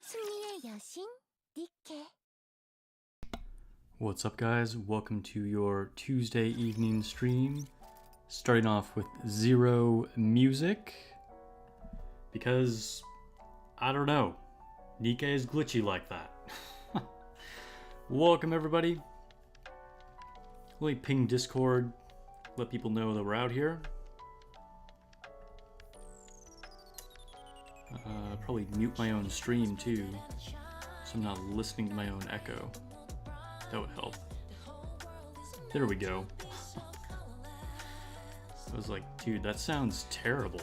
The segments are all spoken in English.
승리의 여신 니kke. What's up, guys? Welcome to your Tuesday evening stream. Starting off with zero music because I don't know, Nikke is glitchy like that. Welcome, everybody. Let me ping Discord, let people know that we're out here. Probably mute my own stream too, so I'm not listening to my own echo. That would help. There we go. I was like, dude, that sounds terrible.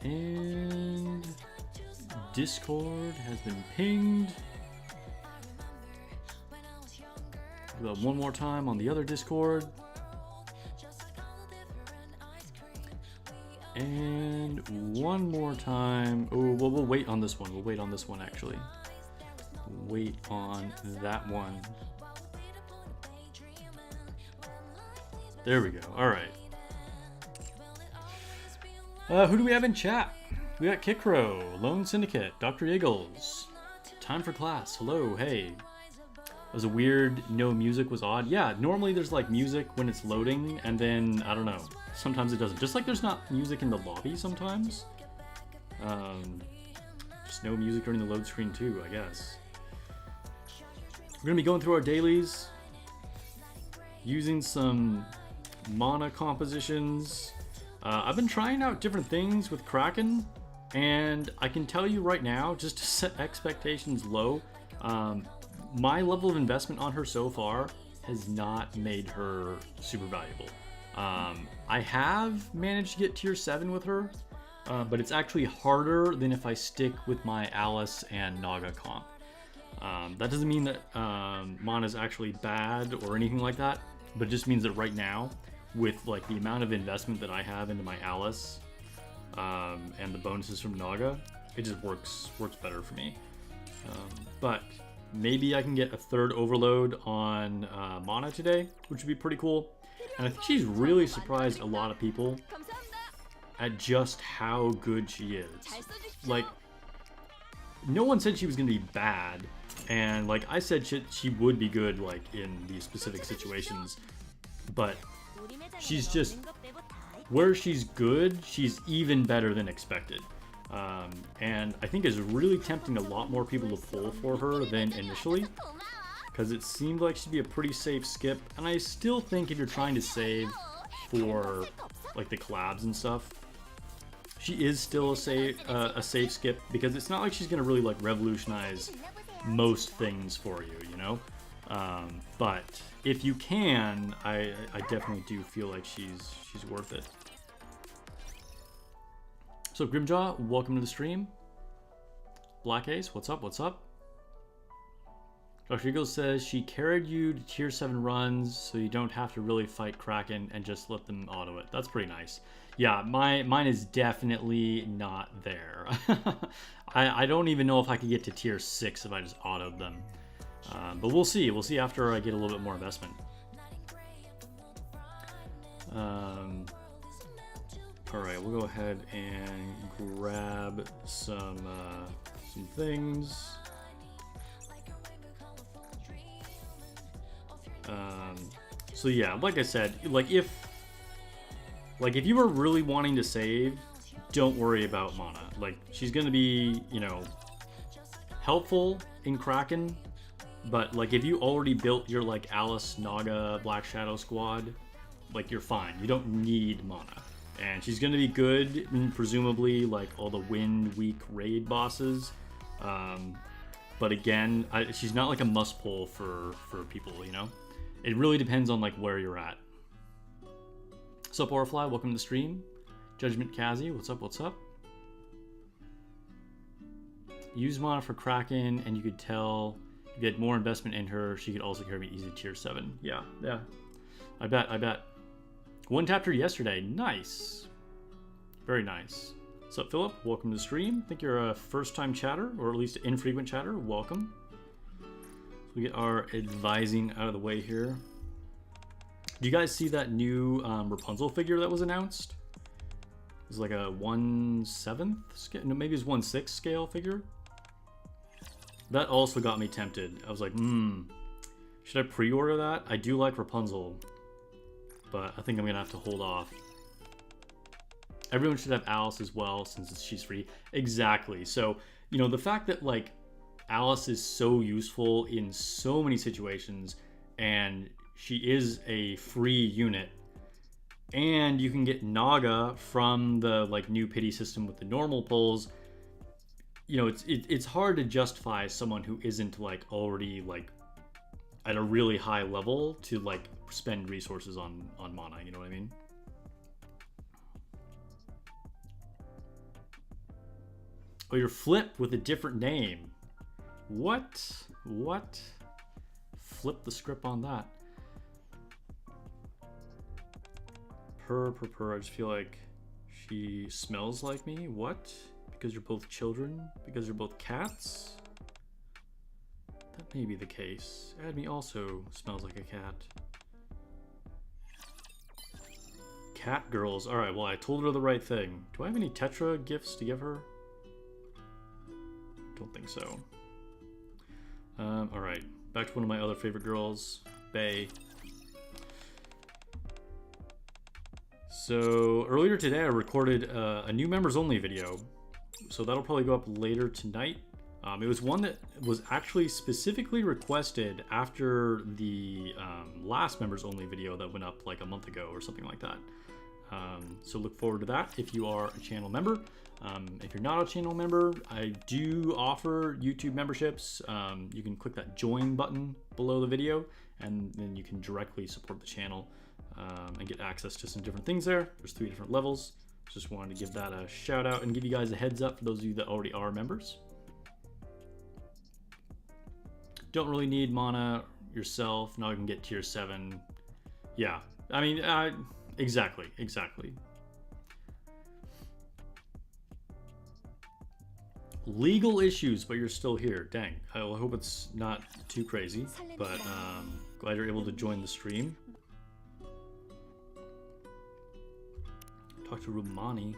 And Discord has been pinged. One more time on the other Discord. And one more time. Oh, well, we'll wait on this one. We'll wait on this one, actually. Wait on that one. There we go. All right. Who do we have in chat? We got Kikro, Lone Syndicate, Dr. Eagles. Time for class. Hello. Hey. It was a weird no music was odd. Yeah, normally there's like music when it's loading, and then I don't know. Sometimes it doesn't. Just like there's not music in the lobby sometimes. Just no music during the load screen too, I guess. We're gonna be going through our dailies, using some mana compositions. I've been trying out different things with Kraken, and I can tell you right now, just to set expectations low, my level of investment on her so far has not made her super valuable. I have managed to get tier 7 with her, but it's actually harder than if I stick with my Alice and Naga comp. That doesn't mean that mana is actually bad or anything like that, but it just means that right now, with like the amount of investment that I have into my Alice and the bonuses from Naga, it just works better for me. But maybe I can get a third overload on mana today, which would be pretty cool. And I think she's really surprised a lot of people at just how good she is. Like, no one said she was going to be bad, and like I said she would be good like in these specific situations, but she's just, where she's good, she's even better than expected. And I think it's really tempting a lot more people to pull for her than initially, because it seemed like she'd be a pretty safe skip. And I still think if you're trying to save for like the collabs and stuff, she is still a safe skip, because it's not like she's gonna really like revolutionize most things for you, you know. But if you can, I definitely do feel like she's worth it. So Grimjaw, welcome to the stream. Black Ace, what's up? What's up? Dr. Eagle says she carried you to tier 7 runs, so you don't have to really fight Kraken and just let them auto it. That's pretty nice. Yeah, mine is definitely not there. I don't even know if I could get to tier 6 if I just autoed them. But we'll see. We'll see after I get a little bit more investment. Alright, we'll go ahead and grab some things. So yeah, like I said, like if you were really wanting to save, don't worry about mana. Like, she's gonna be, you know, helpful in Kraken, but like if you already built your like Alice, Naga, Black Shadow squad, like you're fine. You don't need mana. And she's gonna be good in presumably like all the Wind Week raid bosses. But again, she's not like a must pull for people, you know? It really depends on like where you're at. What's up, Orfly? Welcome to the stream. Judgment Kazi, what's up? What's up? Use mana for Kraken, and you could tell you get more investment in her. She could also carry me easy tier 7. Yeah. I bet. One tapped her yesterday. Nice. Very nice. What's up, Philip? Welcome to the stream. I think you're a first-time chatter, or at least an infrequent chatter. Welcome. We get our advising out of the way here. Do you guys see that new Rapunzel figure that was announced? It's like a 1/7 scale, no, maybe it's 1/6 scale figure. That also got me tempted. I was like, should I pre-order that? I do like Rapunzel, but I think I'm gonna have to hold off. Everyone should have Alice as well since she's free. Exactly. So, you know, the fact that like Alice is so useful in so many situations and she is a free unit, and you can get Naga from the like new pity system with the normal pulls. You know, it's hard to justify someone who isn't like already like at a really high level to like spend resources on mana, you know what I mean? Oh, you're Flip with a different name. What? Flip the script on that. Purr. I just feel like she smells like me. What? Because you're both children? Because you're both cats? That may be the case. Adme also smells like a cat. Cat girls. Alright, well, I told her the right thing. Do I have any Tetra gifts to give her? Don't think so. Alright, back to one of my other favorite girls, Bae. So earlier today I recorded a new members only video, so that'll probably go up later tonight. It was one that was actually specifically requested after the last members only video that went up like a month ago or something like that. So look forward to that if you are a channel member. If you're not a channel member, I do offer YouTube memberships. You can click that join button below the video and then you can directly support the channel and get access to some different things there. There's 3 different levels. Just wanted to give that a shout out and give you guys a heads up for those of you that already are members. Don't really need mana yourself. Now you can get tier 7. Yeah, I mean, exactly. Legal issues, but you're still here. Dang. I hope it's not too crazy, but glad you're able to join the stream. Talk to Rumani.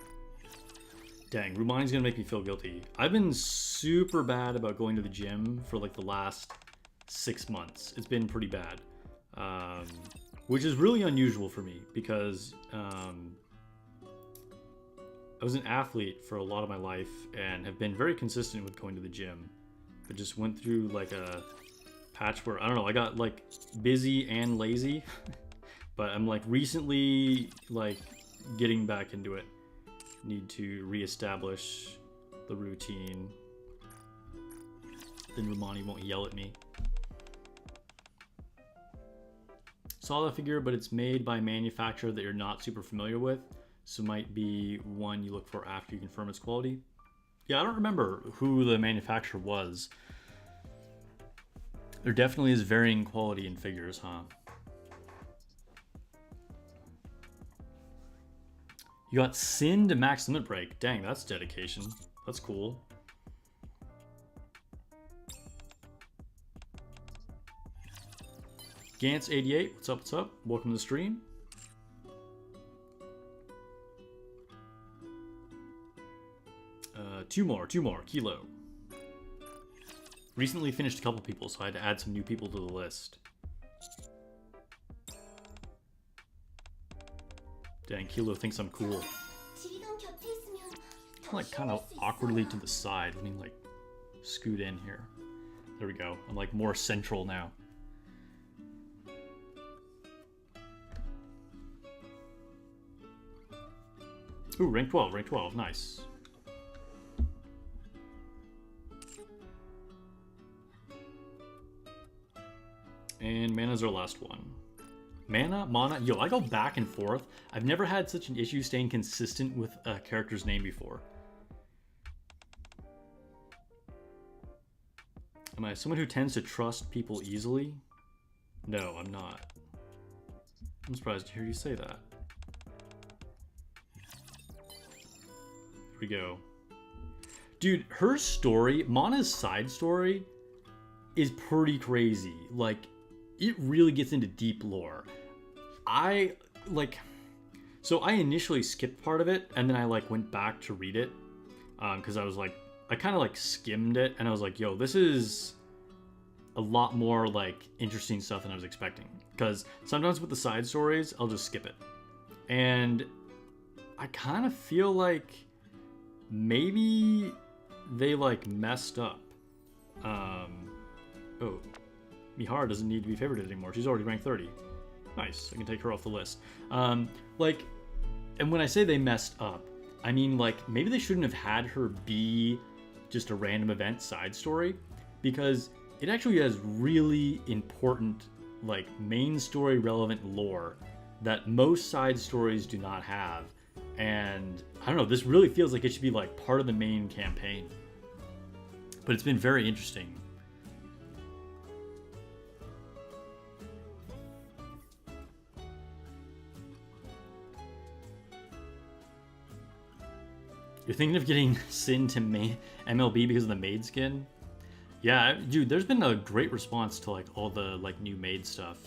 Dang, Rumani's gonna make me feel guilty. I've been super bad about going to the gym for like the last 6 months. It's been pretty bad, which is really unusual for me because I was an athlete for a lot of my life and have been very consistent with going to the gym, but just went through like a patch where, I don't know, I got like busy and lazy, but I'm like recently like getting back into it. Need to reestablish the routine. Then Romani won't yell at me. Saw the figure, but it's made by a manufacturer that you're not super familiar with, so might be one you look for after you confirm its quality. Yeah, I don't remember who the manufacturer was. There definitely is varying quality in figures, huh? You got Sin to max limit break. Dang, that's dedication. That's cool. Gantz88, what's up? Welcome to the stream. Two more, Kilo. Recently finished a couple people, so I had to add some new people to the list. Dang, Kilo thinks I'm cool. I'm like kind of awkwardly to the side. Let me like scoot in here. There we go. I'm like more central now. Ooh, rank 12, nice. And Mana's our last one. Mana? Yo, I go back and forth. I've never had such an issue staying consistent with a character's name before. Am I someone who tends to trust people easily? No, I'm not. I'm surprised to hear you say that. Here we go. Dude, her story, Mana's side story, is pretty crazy. Like, it really gets into deep lore. So I initially skipped part of it, and then I like went back to read it, because I was like, I kind of like skimmed it, and I was like, yo, this is a lot more like interesting stuff than I was expecting. Because sometimes with the side stories, I'll just skip it, and I kind of feel like maybe they like messed up. Oh, Mihara doesn't need to be favorited anymore. She's already ranked 30. Nice, I can take her off the list. Like, and when I say they messed up, I mean like maybe they shouldn't have had her be just a random event side story, because it actually has really important like main story relevant lore that most side stories do not have. And I don't know, this really feels like it should be like part of the main campaign. But it's been very interesting. You're thinking of getting Sin to MLB because of the maid skin? Yeah, dude, there's been a great response to like all the like new maid stuff.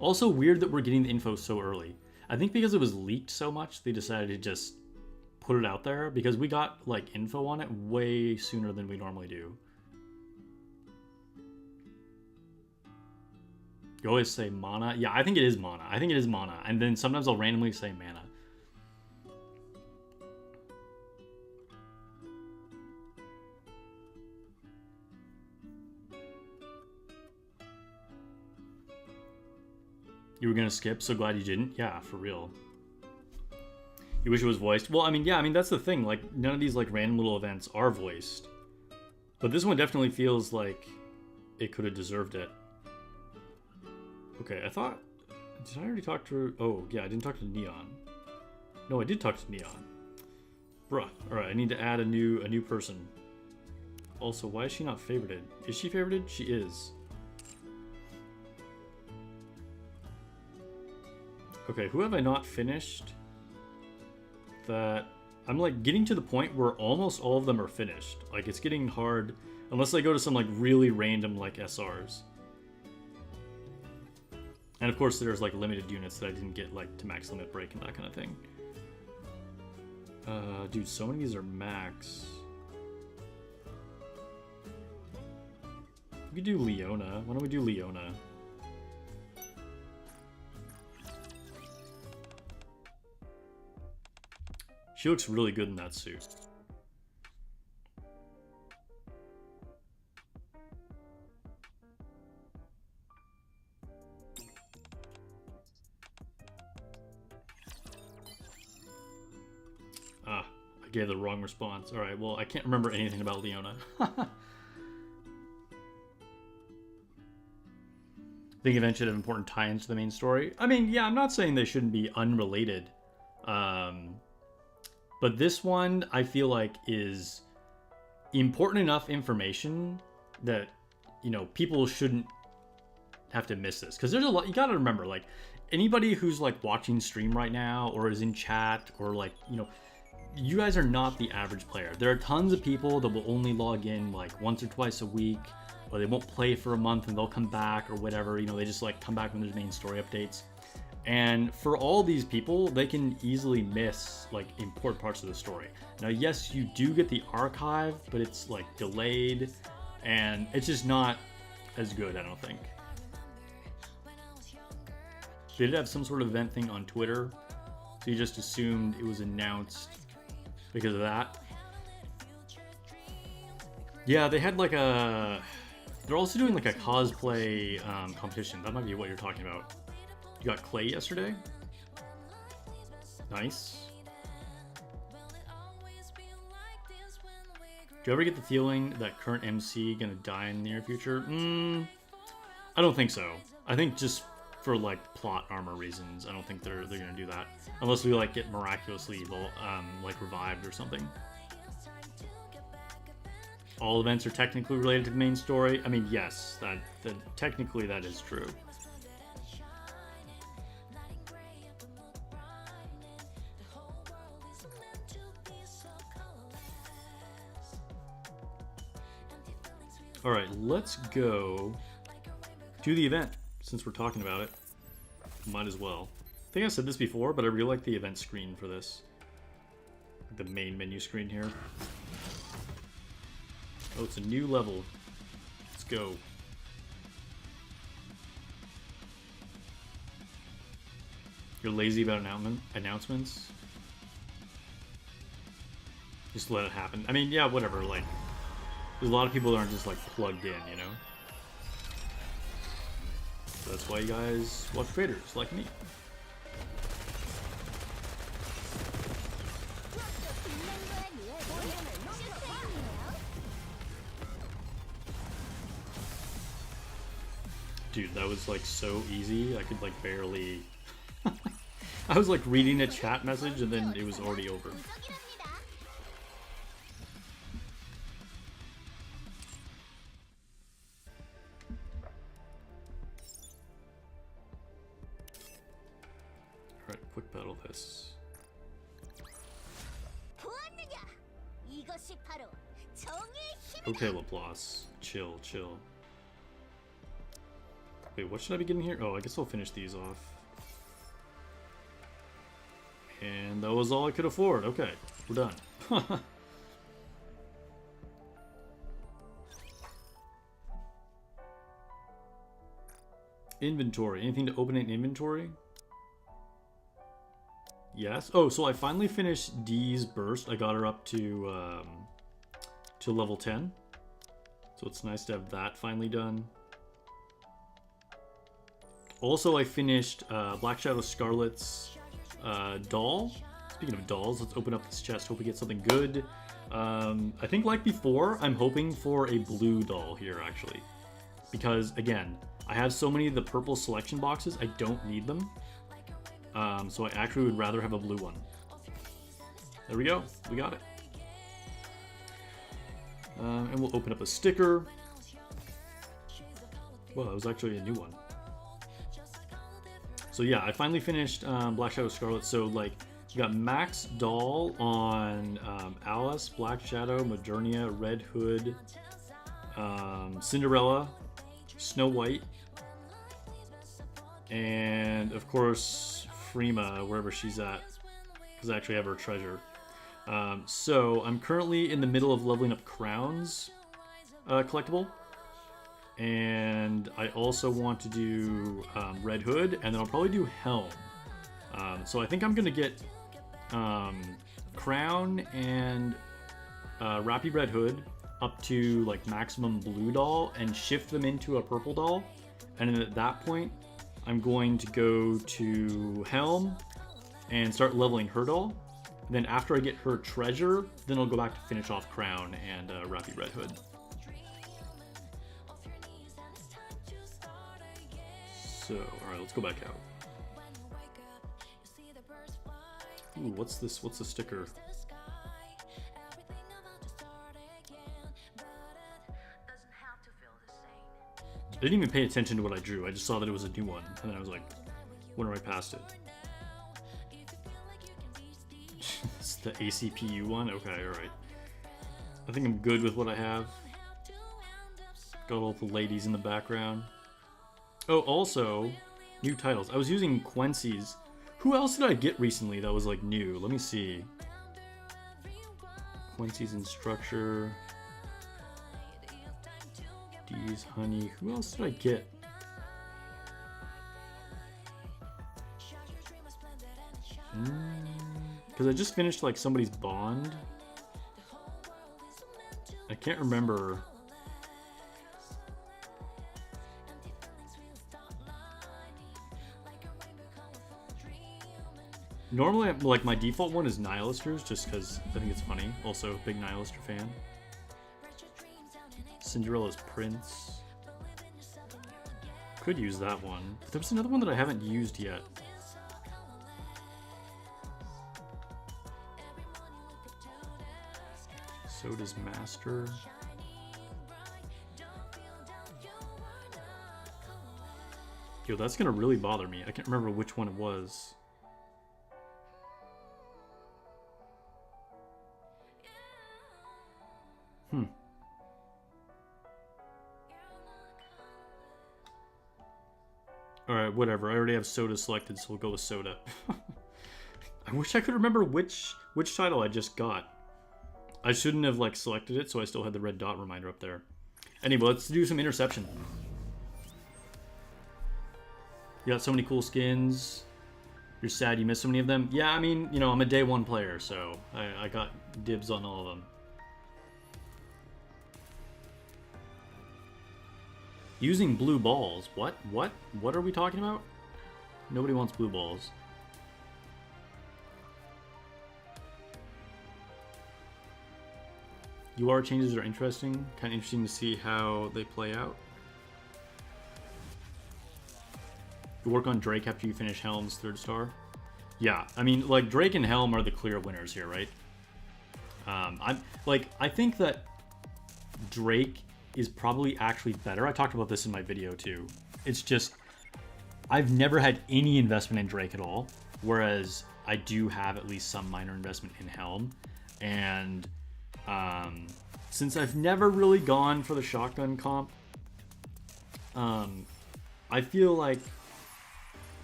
Also weird that we're getting the info so early. I think because it was leaked so much, they decided to just put it out there, because we got like info on it way sooner than we normally do. You always say mana? Yeah, I think it is mana. I think it is mana. And then sometimes I'll randomly say mana. You were gonna skip, so glad you didn't. Yeah, for real. You wish it was voiced? Well, I mean, yeah, I mean, that's the thing. Like, none of these, like, random little events are voiced. But this one definitely feels like it could have deserved it. Okay, I thought... Did I already talk to her? Oh, yeah, I didn't talk to Neon. No, I did talk to Neon. Bruh. Alright, I need to add a new person. Also, why is she not favorited? Is she favorited? She is. Okay, who have I not finished? That I'm like getting to the point where almost all of them are finished. Like it's getting hard unless I go to some like really random like SRs. And of course there's like limited units that I didn't get like to max limit break and that kind of thing. Dude, so many of these are max. We could do Leona. Why don't we do Leona? She looks really good in that suit. Ah, I gave the wrong response. Alright, well, I can't remember anything about Leona. Think events should have important tie-ins to the main story. I mean, yeah, I'm not saying they shouldn't be unrelated. But this one, I feel like, is important enough information that, you know, people shouldn't have to miss this. Because there's a lot, you gotta remember, like, anybody who's, like, watching stream right now, or is in chat, or, like, you know, you guys are not the average player. There are tons of people that will only log in, like, once or twice a week, or they won't play for a month and they'll come back, or whatever, you know, they just, like, come back when there's main story updates. And for all these people, they can easily miss like important parts of the story. Now, yes, you do get the archive, but it's like delayed and it's just not as good, I don't think. They did have some sort of event thing on Twitter, so you just assumed it was announced because of that. Yeah, they had like a... They're also doing like a cosplay competition. That might be what you're talking about. You got Clay yesterday? Nice. Do you ever get the feeling that current MC gonna die in the near future? I don't think so. I think just for like plot armor reasons, I don't think they're gonna do that unless we like get miraculously like revived or something. All events are technically related to the main story. I mean, yes, that technically that is true. All right, let's go to the event since we're talking about it. Might as well. think I said this before, but I really like the event screen for this. The main menu screen here. Oh, it's a new level. Let's go. You're lazy about announcements? Just let it happen. I mean, yeah, whatever, like, there's a lot of people that aren't just, like, plugged in, you know? So that's why you guys watch creators like me. Dude, that was, like, so easy. I could, like, barely... I was, like, reading a chat message and then it was already over. Alright, quick battle this. Okay, Laplace. Chill, chill. Wait, what should I be getting here? Oh, I guess I'll finish these off. And that was all I could afford. Okay, we're done. Inventory. Anything to open in inventory? Yes. Oh, so I finally finished Dee's burst. I got her up to level 10. So it's nice to have that finally done. Also, I finished Black Shadow Scarlet's doll. Speaking of dolls, let's open up this chest. Hope we get something good. I think like before, I'm hoping for a blue doll here, actually. Because, again, I have so many of the purple selection boxes, I don't need them. So I actually would rather have a blue one. There we go. We got it. And we'll open up a sticker. Well, that was actually a new one. So yeah, I finally finished Black Shadow Scarlet. So like, you got Max Doll on Alice, Black Shadow, Modernia, Red Hood, Cinderella, Snow White, and of course Frima, wherever she's at, because I actually have her treasure. So I'm currently in the middle of leveling up Crown's collectible. And I also want to do Red Hood, and then I'll probably do Helm. So I think I'm going to get Crown and Rappy Red Hood up to like maximum blue doll and shift them into a purple doll. And then at that point, I'm going to go to Helm and start leveling her doll. And then after I get her treasure, then I'll go back to finish off Crown and Rappy Red Hood. So, alright, let's go back out. Ooh, what's this? What's the sticker? I didn't even pay attention to what I drew. I just saw that it was a new one, and then I was like, wonder right past it. It's the ACPU one? Okay, alright. I think I'm good with what I have. Got all the ladies in the background. Oh, also, new titles. I was using Quincy's. Who else did I get recently that was, like, new? Let me see. Quincy's in Structure. D's Honey. Who else did I get? Because I just finished, like, somebody's Bond. I can't remember. Normally, like, my default one is Nihilisters, just because I think it's funny. Also, big Nihilister fan. Cinderella's Prince. Could use that one. But there was another one that I haven't used yet. So does Master. Yo, that's gonna really bother me. I can't remember which one it was. Alright, whatever. I already have soda selected, so we'll go with soda. I wish I could remember which title I just got. I shouldn't have like selected it, so I still had the red dot reminder up there. Anyway, let's do some interception. You got so many cool skins. You're sad you missed so many of them. Yeah, I mean, you know, I'm a day one player, so I got dibs on all of them. Using blue balls. What? What are we talking about? Nobody wants blue balls. UR changes are interesting. Kind of interesting to see how they play out. You work on Drake after you finish Helm's 3rd star. Yeah, I mean, like, Drake and Helm are the clear winners here, right? I think that Drake is probably actually better. I talked about this in my video too. It's just, I've never had any investment in Drake at all, whereas I do have at least some minor investment in Helm. And since I've never really gone for the shotgun comp, I feel like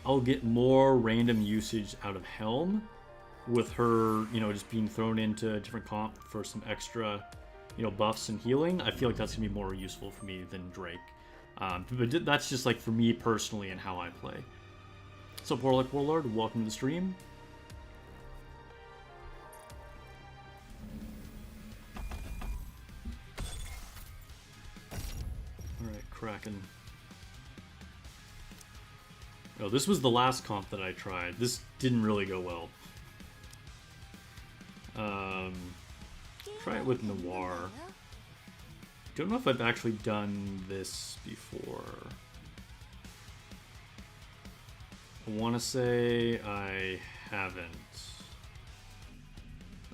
I'll get more random usage out of Helm with her, you know, just being thrown into a different comp for some extra, you know, buffs and healing. I feel like that's gonna be more useful for me than Drake. But that's just like for me personally and how I play. So Warlock Warlord, welcome to the stream. Alright, Kraken. Oh, this was the last comp that I tried. This didn't really go well. Try it with Noir. Don't know if I've actually done this before. I want to say I haven't.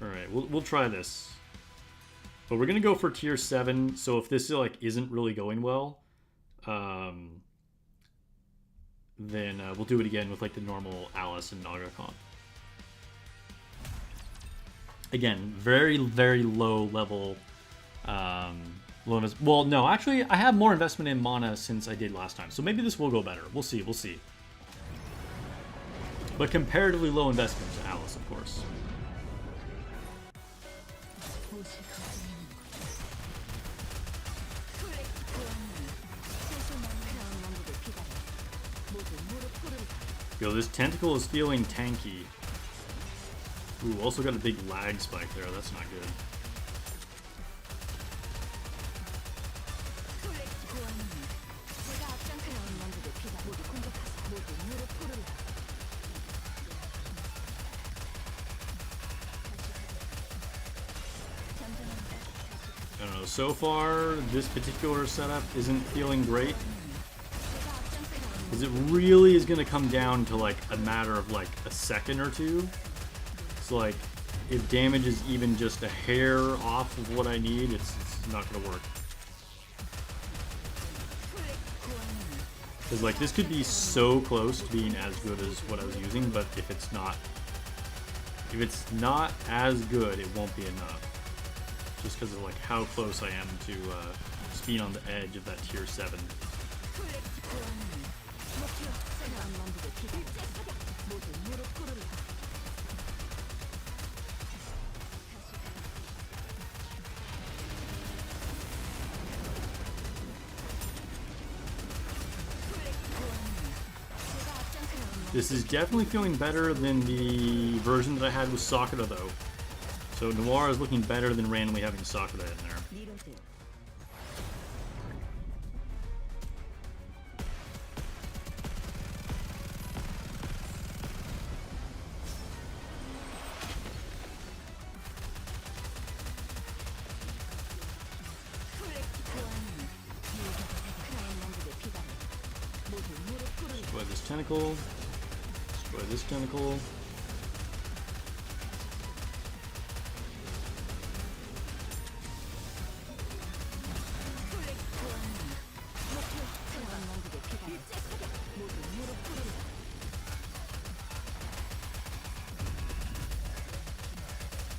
Alright, we'll try this. But we're gonna go for tier 7, so if this like isn't really going well, then we'll do it again with like the normal Alice and Naga comp. Again, very, very low level lowness. Well, no, actually, I have more investment in mana since I did last time, so maybe this will go better. We'll see, we'll see. But comparatively low investment to Alice, of course. Yo, this tentacle is feeling tanky. Ooh, also got a big lag spike there. That's not good. I don't know. So far, this particular setup isn't feeling great. Because it really is going to come down to like a matter of like a second or two. So like, if damage is even just a hair off of what I need, it's not going to work. Because like, this could be so close to being as good as what I was using, but if it's not as good, it won't be enough. Just because of like how close I am to just being on the edge of that tier 7. This is definitely feeling better than the version that I had with Sakura, though. So Noir is looking better than randomly having Sakura in there. Destroy this tentacle. Destroy this tentacle.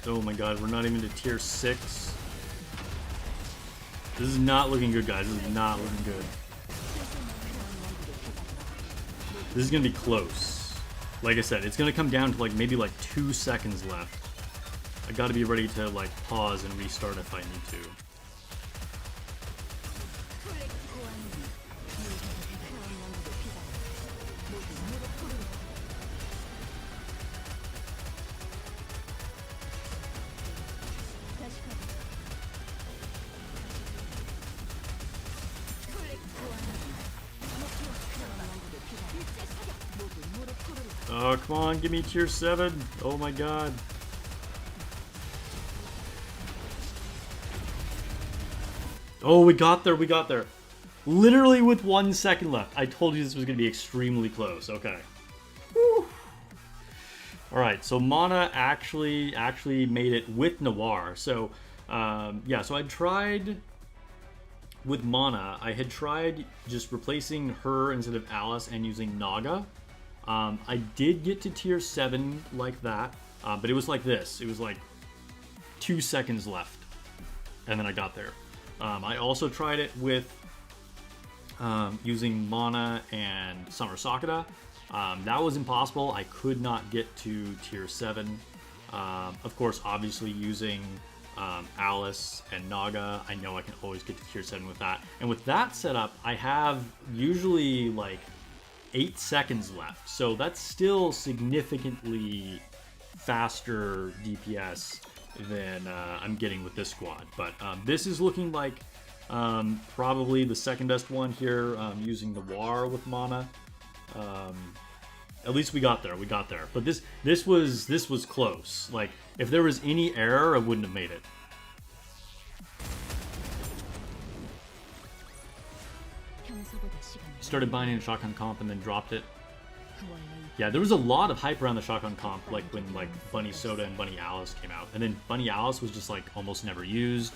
Oh my god, we're not even to tier 6. This is not looking good, guys. This is not looking good. This is gonna be close. Like I said, it's gonna come down to like maybe like 2 seconds left. I gotta be ready to like pause and restart if I need to. Oh, come on, give me tier 7. Oh my god. Oh, we got there, we got there. Literally with 1 second left. I told you this was going to be extremely close. Okay. Alright, so Mana actually made it with Noir. So, yeah, so I tried... With Mana, I had tried just replacing her instead of Alice and using Naga. I did get to tier 7 like that, but it was like this. It was like 2 seconds left, and then I got there. I also tried it with using Mana and Summer Sakura. That was impossible. I could not get to tier 7. Of course, obviously using Alice and Naga, I know I can always get to tier 7 with that. And with that setup, I have usually like 8 seconds left. So that's still significantly faster DPS than I'm getting with this squad. But this is looking like probably the second best one here, using Noir with Mana. At least we got there, But this was close. Like, if there was any error, I wouldn't have made it. Started buying a shotgun comp and then dropped it. Yeah, there was a lot of hype around the shotgun comp, like when like Bunny Soda and Bunny Alice came out, and then Bunny Alice was just like almost never used.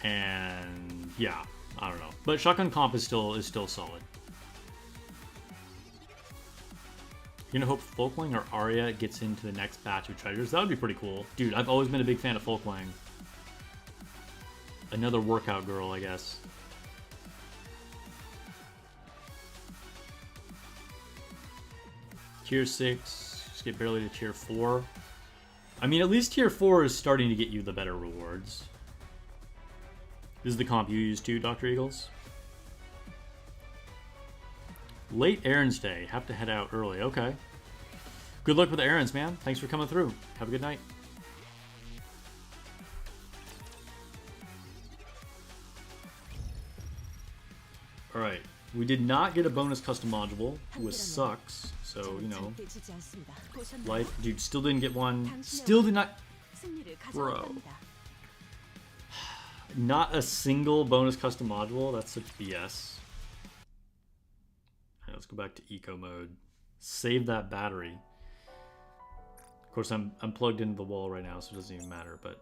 And yeah, I don't know, but shotgun comp is still solid. You're gonna hope Folklang or Arya gets into the next batch of treasures. That would be pretty cool, dude. I've always been a big fan of Folklang. Another workout girl, I guess. Tier 6, just get barely to tier 4. I mean, at least tier 4 is starting to get you the better rewards. This is the comp you use too, Dr. Eagles. Late errands day. Have to head out early. Okay. Good luck with the errands, man. Thanks for coming through. Have a good night. Alright. We did not get a bonus custom module, which sucks. So, you know, life, dude, still didn't get one. Still did not, bro. Not a single bonus custom module. That's such BS. Right, let's go back to eco mode. Save that battery. Of course, I'm plugged into the wall right now, so it doesn't even matter. But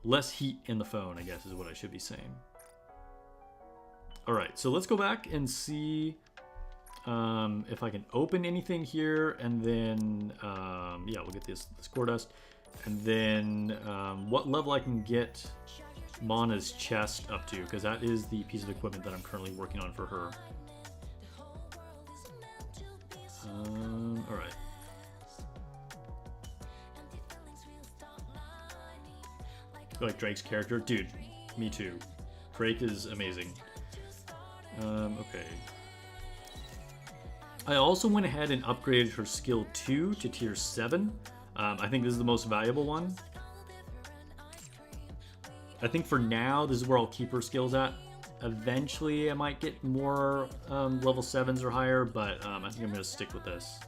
less heat in the phone, I guess, is what I should be saying. All right, so let's go back and see if I can open anything here, and then yeah, we'll get this core dust, and then what level I can get Mana's chest up to, because that is the piece of equipment that I'm currently working on for her. All right. I like Drake's character, dude. Me too. Drake is amazing. Okay. I also went ahead and upgraded her skill 2 to tier 7. I think this is the most valuable one. I think for now, this is where I'll keep her skills at. Eventually, I might get more level 7s or higher, but I think I'm going to stick with this.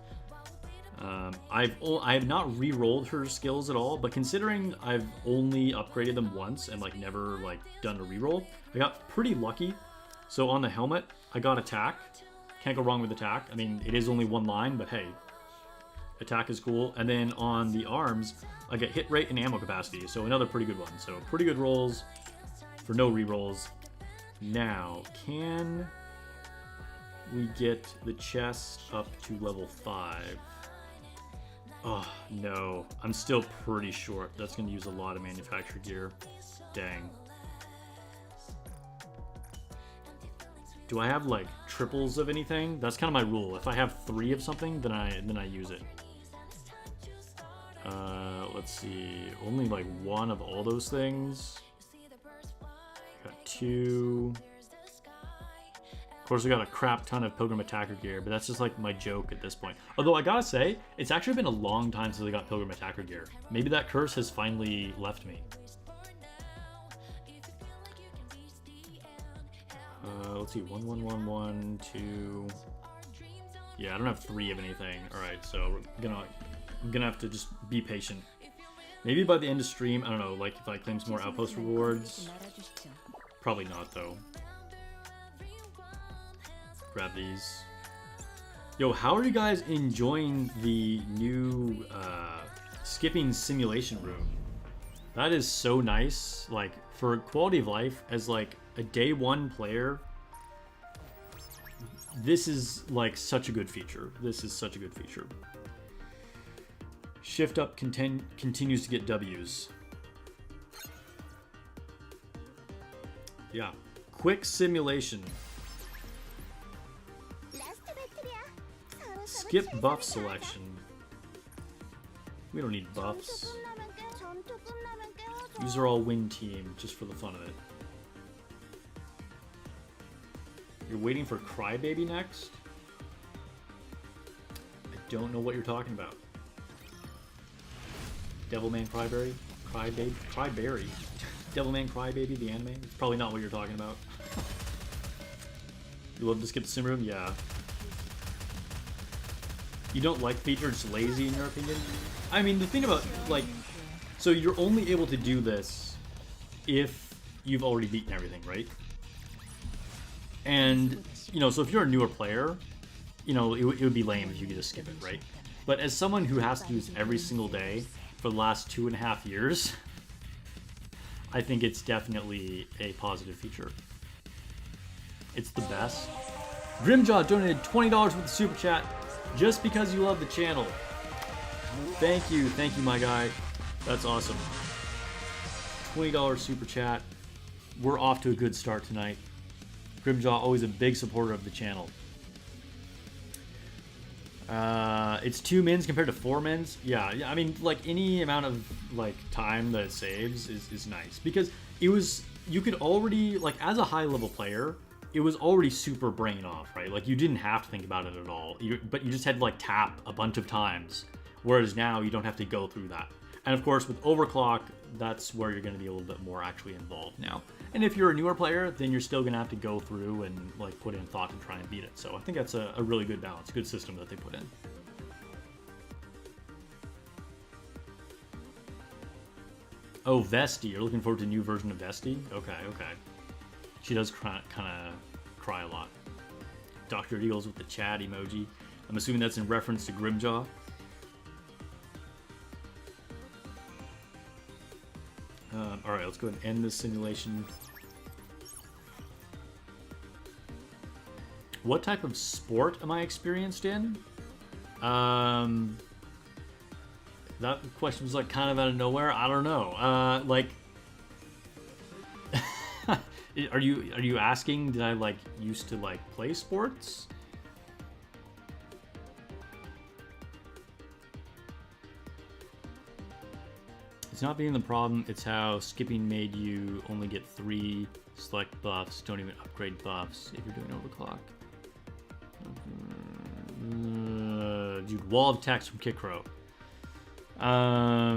I have not re-rolled her skills at all, but considering I've only upgraded them once and like never like done a re-roll, I got pretty lucky. So on the helmet, I got attack. Can't go wrong with attack. I mean, it is only one line, but hey, attack is cool. And then on the arms, I get hit rate and ammo capacity. So another pretty good one. So pretty good rolls for no re-rolls. Now, can we get the chest up to level 5? Oh, no. I'm still pretty short. That's going to use a lot of manufactured gear. Dang. Do I have like triples of anything? That's kind of my rule. If I have 3 of something, then I use it. Let's see. Only like 1 of all those things. Got 2. Of course, I got a crap ton of Pilgrim Attacker gear, but that's just like my joke at this point. Although I gotta say, it's actually been a long time since I got Pilgrim Attacker gear. Maybe that curse has finally left me. Let's see, 1, 1, 1, 1, 2. Yeah, I don't have 3 of anything. All right, so I'm gonna have to just be patient. Maybe by the end of stream, I don't know, like if I claim some more outpost rewards. Probably not though. Grab these. Yo, how are you guys enjoying the new skipping simulation room? That is so nice. Like for quality of life as like a day 1 player, this is like such a good feature. This is such a good feature. Shift up continues to get W's. Yeah. Quick simulation. Skip buff selection. We don't need buffs. These are all win team, just for the fun of it. You're waiting for Crybaby next? I don't know what you're talking about. Devilman Cryberry? Cryberry. Devilman Crybaby, the anime? It's probably not what you're talking about. You love to skip the sim room? Yeah. You don't like feature, it's lazy in your opinion? I mean, the thing about, like, so you're only able to do this if you've already beaten everything, right? And, you know, so if you're a newer player, you know, it would be lame if you could just skip it, right? But as someone who has to do this every single day for the last 2.5 years, I think it's definitely a positive feature. It's the best. Grimjaw donated $20 with the super chat just because you love the channel. Thank you, my guy. That's awesome. $20 super chat. We're off to a good start tonight. Grimjaw, always a big supporter of the channel. It's 2 mins compared to 4 mins. Yeah, I mean, like any amount of like time that it saves is nice because it was, you could already, like as a high level player, it was already super brain off, right? Like you didn't have to think about it at all, but you just had to like tap a bunch of times. Whereas now you don't have to go through that. And of course with overclock, that's where you're gonna be a little bit more actually involved now. And if you're a newer player, then you're still gonna have to go through and like put in thought to try and beat it. So I think that's a really good balance, good system that they put in. Oh, Vesti, you're looking forward to a new version of Vesti? Okay. She does kind of cry a lot. Dr. Eagles with the chat emoji. I'm assuming that's in reference to Grimjaw. Alright, let's go ahead and end this simulation. What type of sport am I experienced in? That question was like kind of out of nowhere. I don't know. Like, are you asking? Did I like used to like play sports? It's not being the problem. It's how skipping made you only get 3 select buffs. Don't even upgrade buffs if you're doing overclock. Dude, wall of text from Kickcrow. I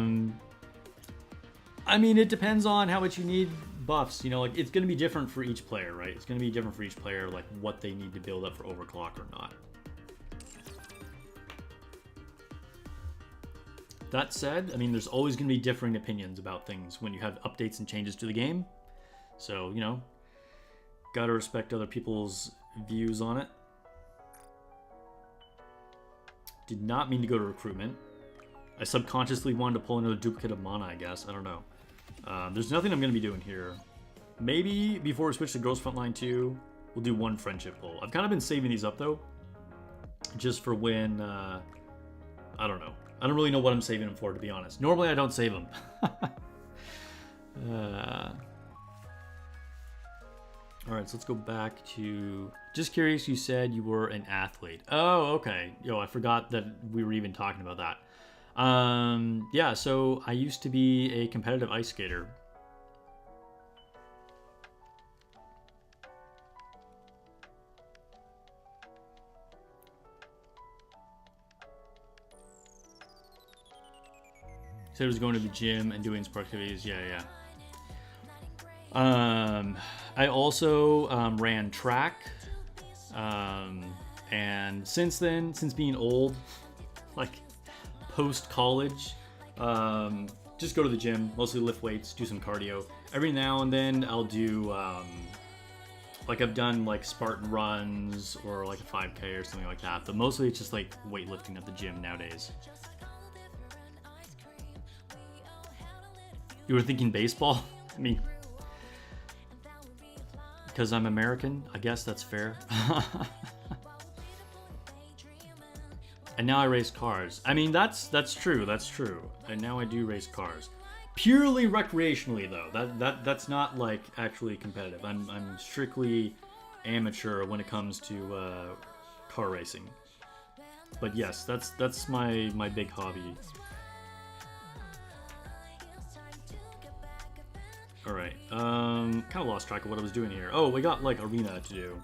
mean, it depends on how much you need buffs. You know, like it's going to be different for each player, right? It's going to be different for each player, like what they need to build up for overclock or not. That said, I mean, there's always going to be differing opinions about things when you have updates and changes to the game. So, you know, gotta respect other people's views on it. Did not mean to go to recruitment. I subconsciously wanted to pull another duplicate of mana, I guess. I don't know. There's nothing I'm going to be doing here. Maybe before we switch to Girls Frontline 2, we'll do one friendship pull. I've kind of been saving these up, though. Just for when, I don't know. I don't really know what I'm saving them for, to be honest. Normally, I don't save them. All right, so let's go back to. Just curious, you said you were an athlete. Oh, okay. Yo, I forgot that we were even talking about that. Yeah, so I used to be a competitive ice skater. Said it was going to the gym and doing sport activities. Yeah, yeah. I also ran track. And since then, since being old, like post college, just go to the gym, mostly lift weights, do some cardio. Every now and then I'll do, like I've done like Spartan runs or like a 5K or something like that. But mostly it's just like weightlifting at the gym nowadays. You were thinking baseball? I mean, because I'm American, I guess that's fair. And now I race cars. I mean, that's true. That's true. And now I do race cars, purely recreationally though. That's not like actually competitive. I'm strictly amateur when it comes to car racing. But yes, that's my big hobby. All right. Kind of lost track of what I was doing here. Oh, we got like arena to do.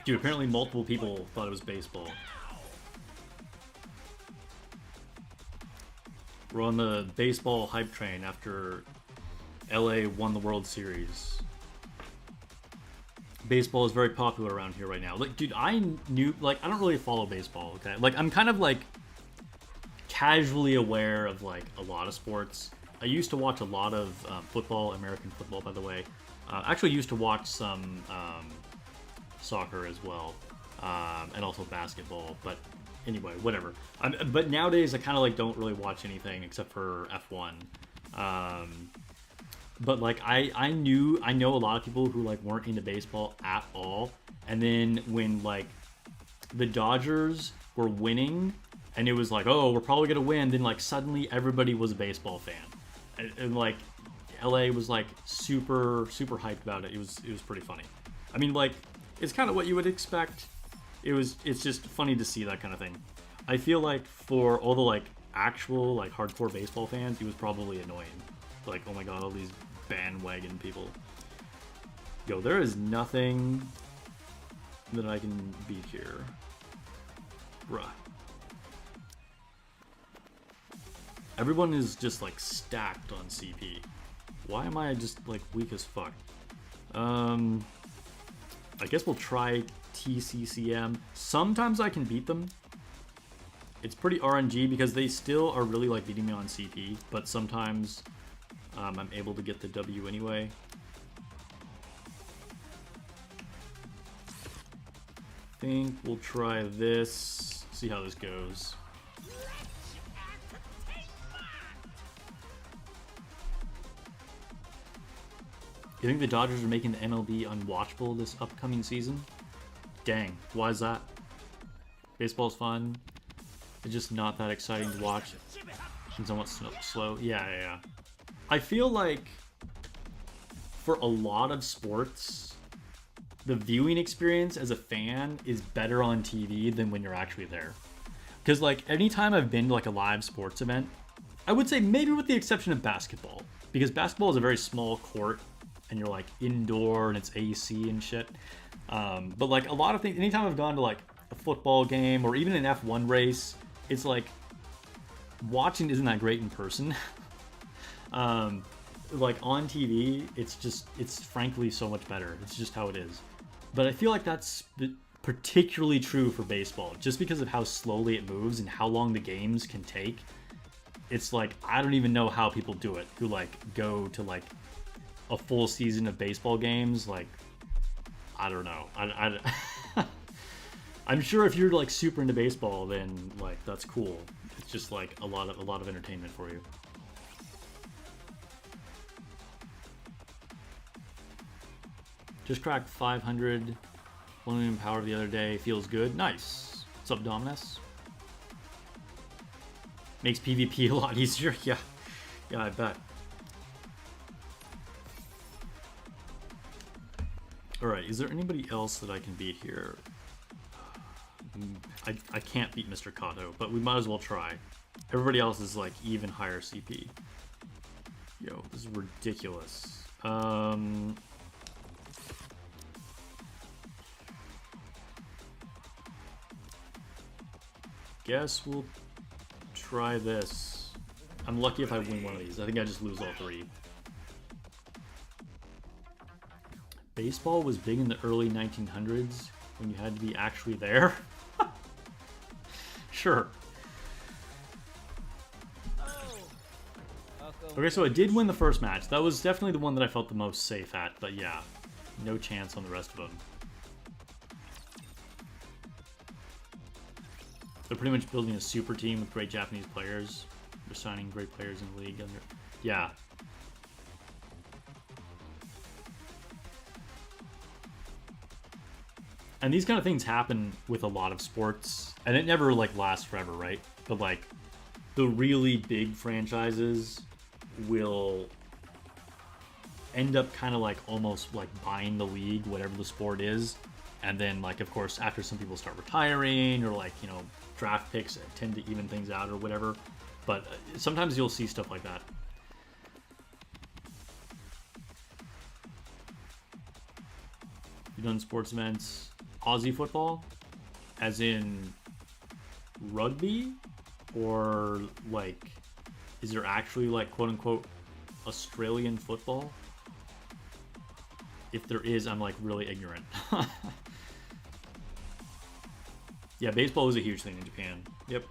Dude, apparently multiple people thought it was baseball. We're on the baseball hype train after LA won the World Series. Baseball is very popular around here right now. Like, dude, I knew, like, I don't really follow baseball, okay? Like, I'm kind of, like, casually aware of, like, a lot of sports. I used to watch a lot of football, American football, by the way. Actually used to watch some soccer as well, and also basketball, but anyway, whatever. But nowadays, I kind of, like, don't really watch anything except for F1. But like I know a lot of people who like weren't into baseball at all, and then when like the Dodgers were winning and it was like, oh, we're probably gonna win, then like suddenly everybody was a baseball fan, and like LA was like super hyped about it. It was pretty funny. I mean, like, it's kind of what you would expect. It's just funny to see that kind of thing. I feel like for all the like actual like hardcore baseball fans, it was probably annoying. Like, oh my god, all these bandwagon people. Yo, there is nothing that I can beat here. Bruh. Everyone is just like stacked on CP. Why am I just like weak as fuck? I guess we'll try TCCM. Sometimes I can beat them. It's pretty RNG because they still are really like beating me on CP, but sometimes I'm able to get the W anyway. I think we'll try this, see how this goes. You think the Dodgers are making the MLB unwatchable this upcoming season? Dang, why is that? Baseball's fun. It's just not that exciting to watch. It's somewhat slow. Yeah. I feel like for a lot of sports, the viewing experience as a fan is better on TV than when you're actually there. Because like anytime I've been to like a live sports event, I would say maybe with the exception of basketball, because basketball is a very small court and you're like indoor and it's AC and shit. But like a lot of things, anytime I've gone to like a football game or even an F1 race, it's like watching isn't that great in person. Like on TV, it's frankly so much better. It's just how it is. But I feel like that's particularly true for baseball, just because of how slowly it moves and how long the games can take. It's like, I don't even know how people do it who like go to like a full season of baseball games. Like, I don't know. I'm sure if you're like super into baseball, then like that's cool. It's just like a lot of entertainment for you. Just cracked 500 1 million power the other day. Feels good. Nice. What's up, Dominus? Makes PvP a lot easier. Yeah, I bet. Alright, is there anybody else that I can beat here? I can't beat Mr. Kato, but we might as well try. Everybody else is like even higher CP. Yo, this is ridiculous. Guess we'll try this. I'm lucky if I win one of these. I think I just lose all three. Baseball was big in the early 1900s when you had to be actually there. Sure. Okay, so I did win the first match. That was definitely the one that I felt the most safe at, but yeah, no chance on the rest of them. They're pretty much building a super team with great Japanese players. They're signing great players in the league. Yeah. And these kind of things happen with a lot of sports, and it never like lasts forever, right? But like the really big franchises will end up kind of like almost like buying the league, whatever the sport is. And then like, of course, after some people start retiring or like, you know, draft picks tend to even things out or whatever. But sometimes you'll see stuff like that. You've done sports events. Aussie football? As in rugby? Or like, is there actually like quote unquote Australian football? If there is, I'm like really ignorant. Yeah, baseball is a huge thing in Japan. Yep.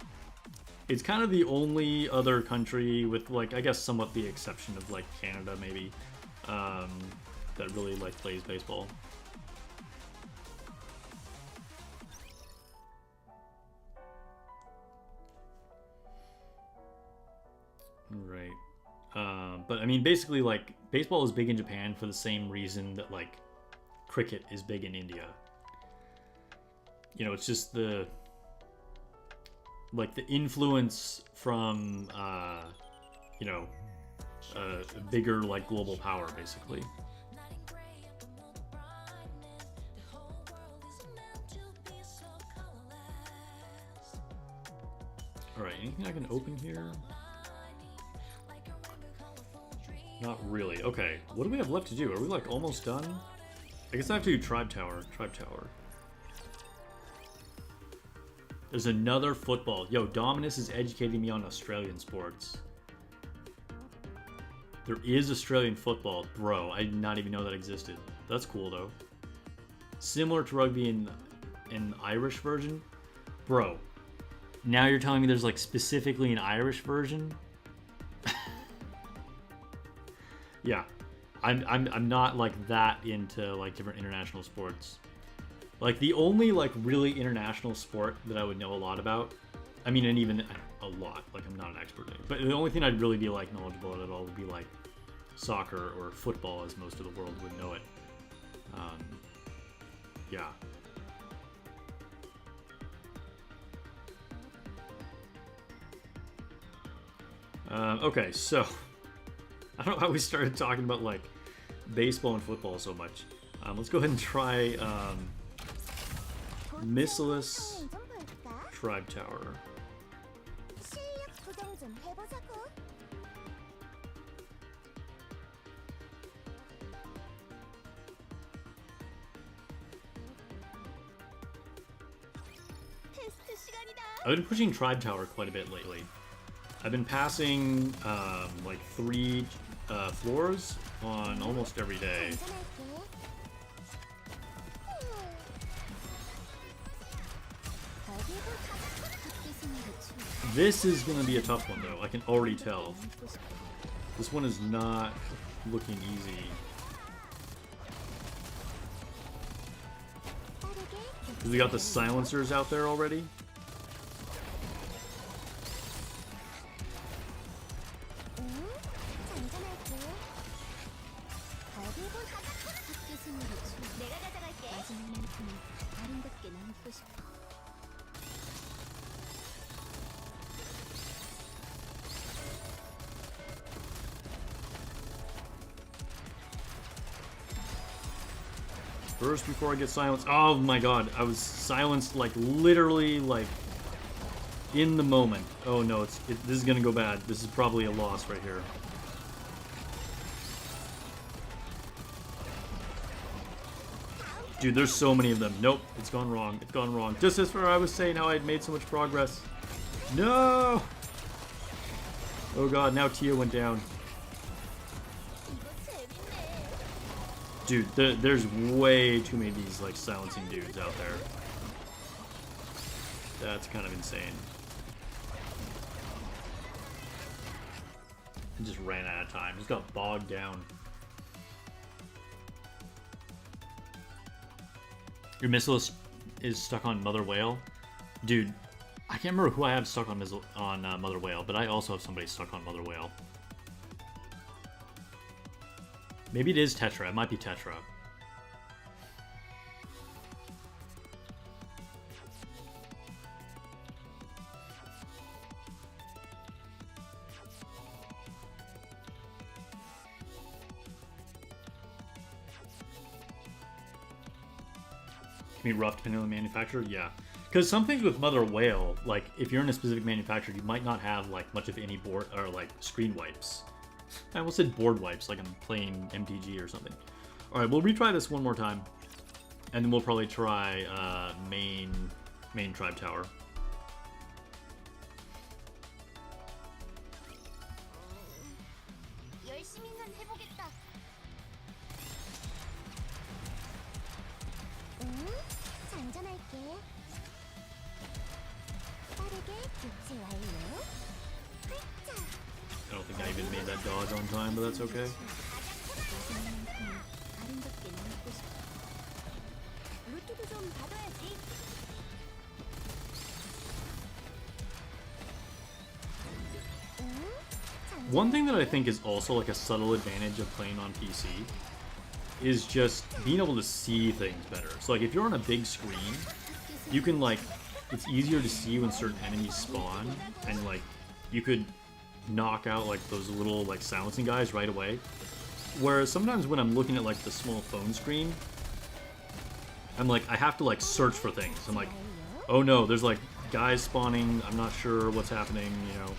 It's kind of the only other country with like, I guess somewhat the exception of like Canada maybe, that really like plays baseball. Right. But I mean, basically, like, baseball is big in Japan for the same reason that, like, cricket is big in India. You know, it's just the, like, the influence from, you know, a bigger, like, global power, basically. Alright, anything I can open here? Not really. Okay, what do we have left to do? Are we like almost done? I guess I have to do Tribe Tower. Tribe Tower. There's another football. Yo, Dominus is educating me on Australian sports. There is Australian football. Bro, I did not even know that existed. That's cool though. Similar to rugby in an Irish version. Bro, now you're telling me there's like specifically an Irish version? Yeah, I'm not like that into like different international sports. Like the only like really international sport that I would know a lot about, I mean, and even a lot, like I'm not an expert in it, but the only thing I'd really be like knowledgeable at all would be like soccer or football, as most of the world would know it. Yeah. Okay, so I don't know how we started talking about like baseball and football so much. Let's go ahead and try Missileless Tribe Tower. I've been pushing Tribe Tower quite a bit lately. I've been passing like 3 floors on almost every day. This is going to be a tough one though, I can already tell. This one is not looking easy. Because we got the silencers out there already. Burst before I get silenced. Oh my god, I was silenced like literally like in the moment. Oh no, this is gonna go bad. This is probably a loss right here. Dude, there's so many of them. Nope, it's gone wrong. It's gone wrong. Just as far I was saying how I had made so much progress. No! Oh god, now Tia went down. Dude, there's way too many of these like silencing dudes out there. That's kind of insane. I just ran out of time. Just got bogged down. Your missile is stuck on Mother Whale. Dude, I can't remember who I have stuck on Mother Whale, but I also have somebody stuck on Mother Whale. Maybe it is Tetra. It might be Tetra. Can be rough depending on the manufacturer? Yeah. Because some things with Mother Whale, like, if you're in a specific manufacturer, you might not have, like, much of any board, or, like, screen wipes. I almost said board wipes, like I'm playing MTG or something. Alright, we'll retry this one more time. And then we'll probably try, main Tribe Tower. I don't think I even made that dodge on time, but that's okay. One thing that I think is also like a subtle advantage of playing on PC is just being able to see things better. So like if you're on a big screen, you can like, it's easier to see when certain enemies spawn, and like you could knock out like those little like silencing guys right away. Whereas sometimes when I'm looking at like the small phone screen, I'm like, I have to like search for things. I'm like, oh no, there's like guys spawning, I'm not sure what's happening, you know.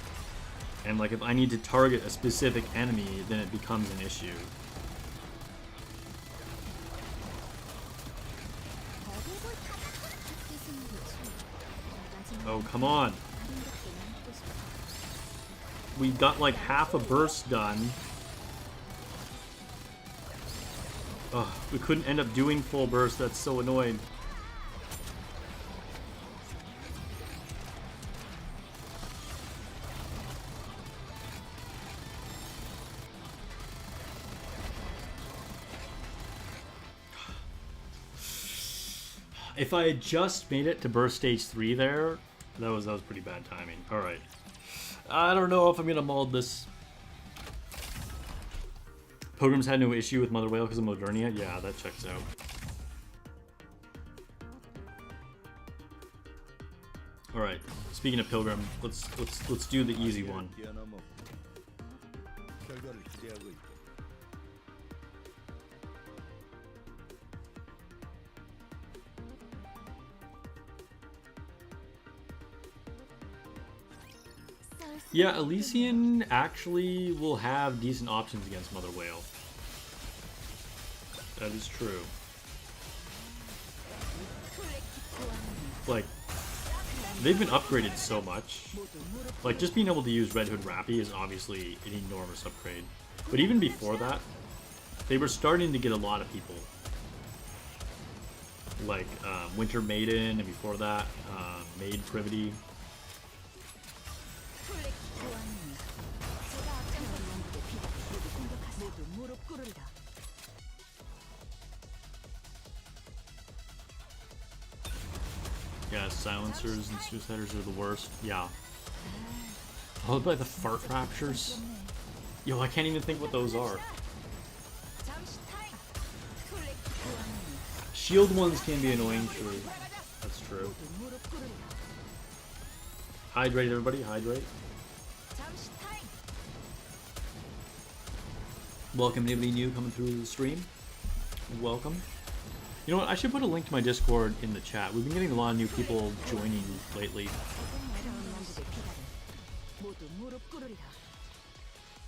And like if I need to target a specific enemy, then it becomes an issue. Oh, come on. We got like half a burst done. Ugh, we couldn't end up doing full burst. That's so annoying. If I had just made it to burst stage 3 there, that was pretty bad timing. Alright. I don't know if I'm gonna mold this. Pilgrims had no issue with Mother Whale because of Modernia. Yeah, that checks out. Alright. Speaking of Pilgrim, let's do the easy one. Yeah, Elysian actually will have decent options against Mother Whale. That is true. Like, they've been upgraded so much. Like, just being able to use Red Hood Rappy is obviously an enormous upgrade. But even before that, they were starting to get a lot of people. Like, Winter Maiden, and before that, Maid Privity. Yeah, silencers and suiciders are the worst. Yeah. Followed by the fart raptures. Yo, I can't even think what those are. Shield ones can be annoying, true. That's true. Hydrate, everybody, hydrate. Welcome anybody new coming through the stream. Welcome. You know what? I should put a link to my Discord in the chat. We've been getting a lot of new people joining lately.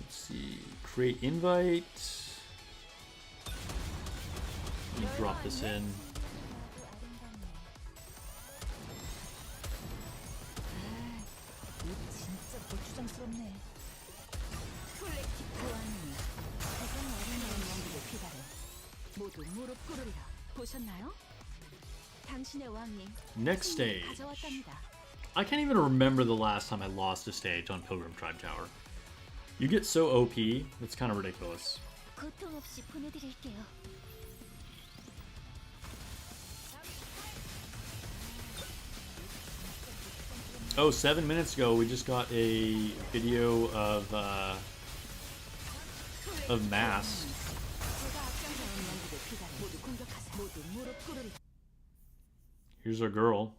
Let's see. Create invite. Let me drop this in. Next stage. I can't even remember the last time I lost a stage on Pilgrim Tribe Tower. You get so OP, it's kind of ridiculous. Oh, 7 minutes ago we just got a video of Mask. Here's our girl.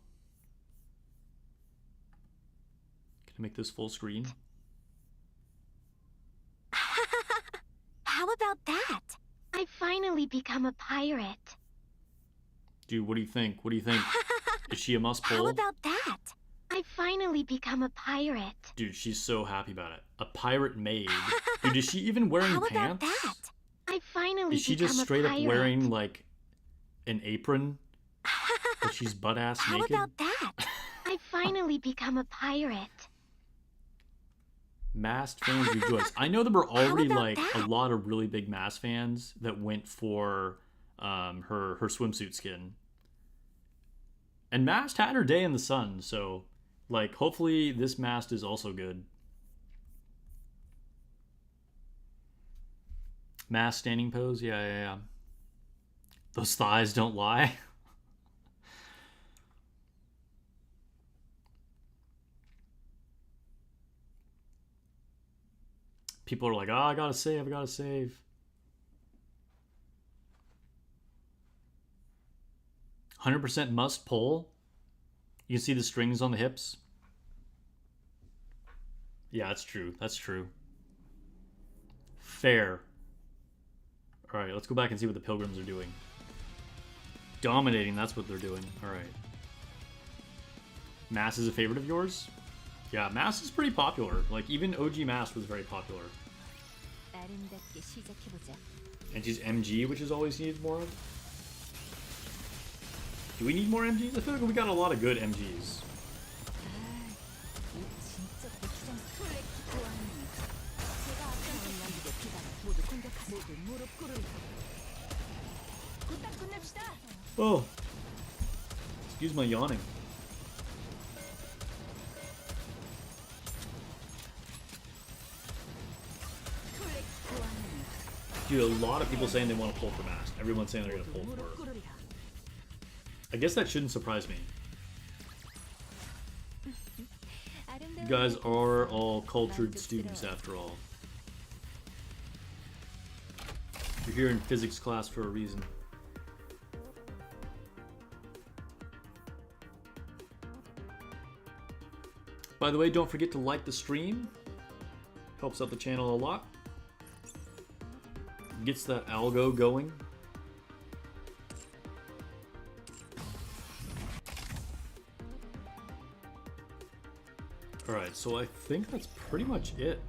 Can I make this full screen? How about that? I finally become a pirate. Dude, what do you think? What do you think? Is she a must pull? How about that? I finally become a pirate. Dude, she's so happy about it. A pirate maid. Dude, is she even wearing How pants? about that? I finally Is she become just a straight up pirate. wearing like an apron? But she's butt ass How naked? about that? I finally become a pirate. Masked fans rejoice. I know there were already about like a that? lot of really big Masked fans that went for her swimsuit skin. And Masked had her day in the sun, so like hopefully this Masked is also good. Masked standing pose, yeah. Those thighs don't lie. People are like, oh, I gotta save. 100% must pull. You can see the strings on the hips. Yeah, that's true. Fair. Alright, let's go back and see what the Pilgrims are doing. Dominating, that's what they're doing. Alright. Mass is a favorite of yours? Yeah, Mass is pretty popular. Like, even OG Mass was very popular. And she's MG, which is always needed more of. Do we need more MGs? I feel like we got a lot of good MGs. Oh. Excuse my yawning. Dude, a lot of people saying they want to pull for Mask. Everyone's saying they're going to pull for her. I guess that shouldn't surprise me. You guys are all cultured students after all. You're here in physics class for a reason. By the way, don't forget to like the stream. Helps out the channel a lot. Gets that algo going. Alright, so I think that's pretty much it.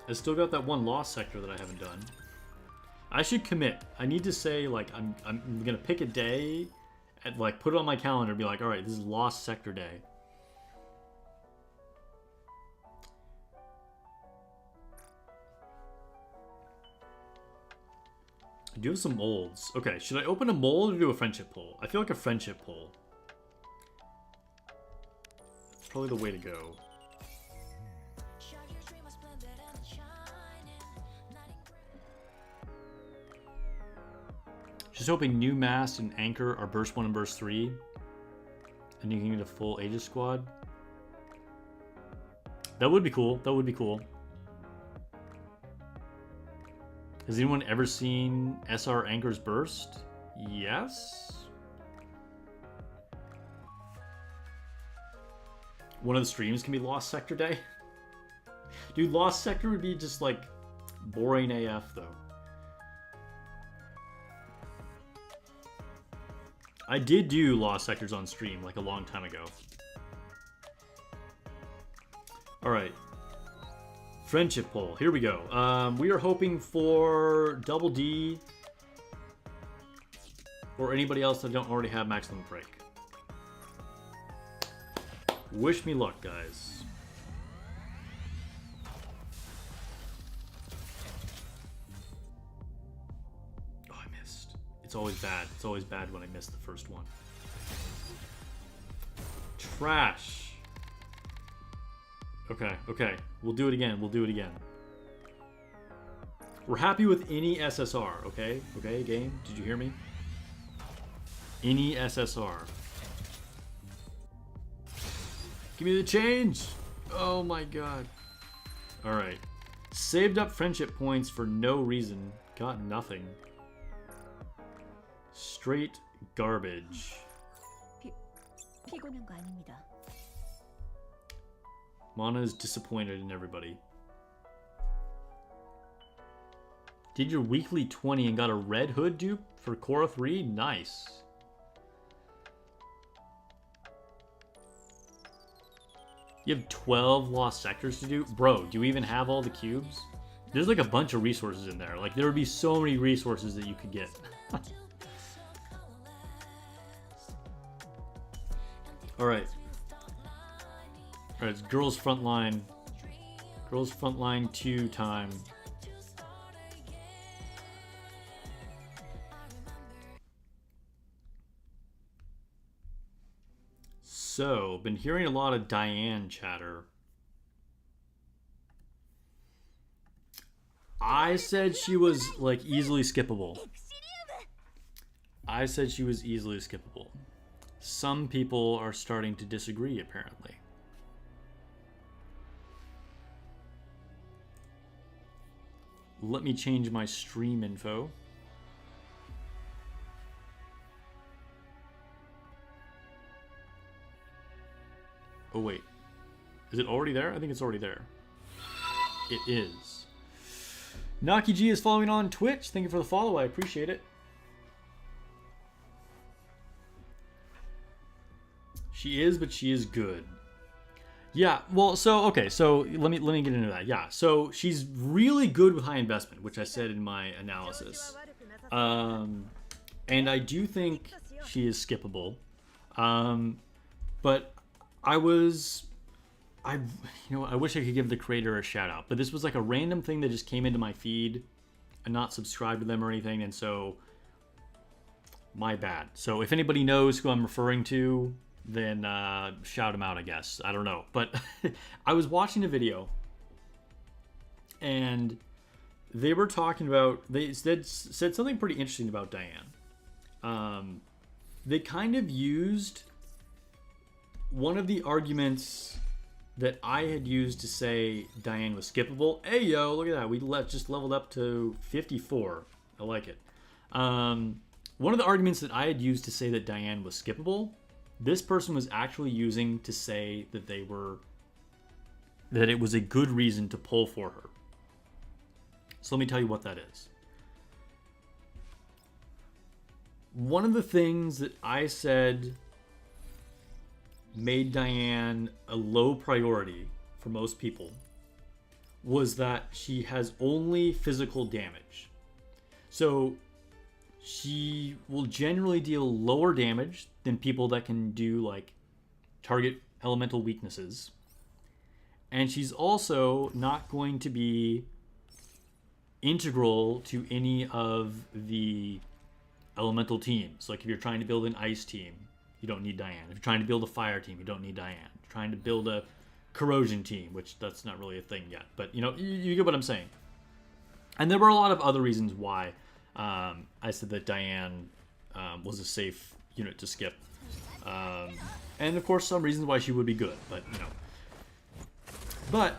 I still got that one lost sector that I haven't done. I should commit. I need to say, like, I'm gonna pick a day and, like, put it on my calendar and be like, alright, this is lost sector day. I do have some molds. Okay, should I open a mold or do a friendship pull? I feel like a friendship pull. It's probably the way to go. Just hoping new Mast and Anchor are burst 1 and burst 3. And you can get a full Aegis squad. That would be cool. That would be cool. Has anyone ever seen SR Anchor's burst? Yes? One of the streams can be Lost Sector Day? Dude, Lost Sector would be just like boring AF though. I did do Lost Sectors on stream like a long time ago. Alright. Friendship poll. Here we go. We are hoping for Double D or anybody else that don't already have maximum break. Wish me luck, guys. Oh, I missed. It's always bad. It's always bad when I miss the first one. Trash. Okay, okay. We'll do it again. We'll do it again. We're happy with any SSR, okay? Okay, game? Did you hear me? Any SSR. Give me the change! Oh my god. Alright. Saved up friendship points for no reason. Got nothing. Straight garbage. 피곤한 거 아닙니다. Mana is disappointed in everybody. Did your weekly 20 and got a red hood dupe for Korra 3? Nice. You have 12 lost sectors to do? Bro, do you even have all the cubes? There's like a bunch of resources in there. Like there would be so many resources that you could get. Alright. Alright, it's Girls Frontline. Girls Frontline 2 time. So, been hearing a lot of Daiyan chatter. I said she was like easily skippable. I said she was easily skippable. Some people are starting to disagree, apparently. Let me change my stream info. Oh wait, is it already there? I think it's already there. It is. Naki G is following on Twitch. Thank you for the follow. I appreciate it. She is, but she is good. Yeah, well, so okay, so let me get into that. Yeah, so she's really good with high investment, which I said in my analysis. And I do think she is skippable. But I wish I could give the creator a shout out, but this was like a random thing that just came into my feed and not subscribed to them or anything, and so my bad. So if anybody knows who I'm referring to, then shout them out, I guess. I don't know. But I was watching a video and they were talking about, they said something pretty interesting about Daiyan. They kind of used one of the arguments that I had used to say Daiyan was skippable. Hey, yo, look at that. We just leveled up to 54. I like it. One of the arguments that I had used to say that Daiyan was skippable, this person was actually using to say that that it was a good reason to pull for her. So let me tell you what that is. One of the things that I said made Daiyan a low priority for most people was that she has only physical damage. So she will generally deal lower damage than people that can do like target elemental weaknesses. And she's also not going to be integral to any of the elemental teams. Like if you're trying to build an ice team, you don't need Daiyan. If you're trying to build a fire team, you don't need Daiyan. If you're trying to build a corrosion team, which that's not really a thing yet, but you get what I'm saying. And there were a lot of other reasons why I said that Daiyan was a safe unit to skip. And of course some reasons why she would be good, but But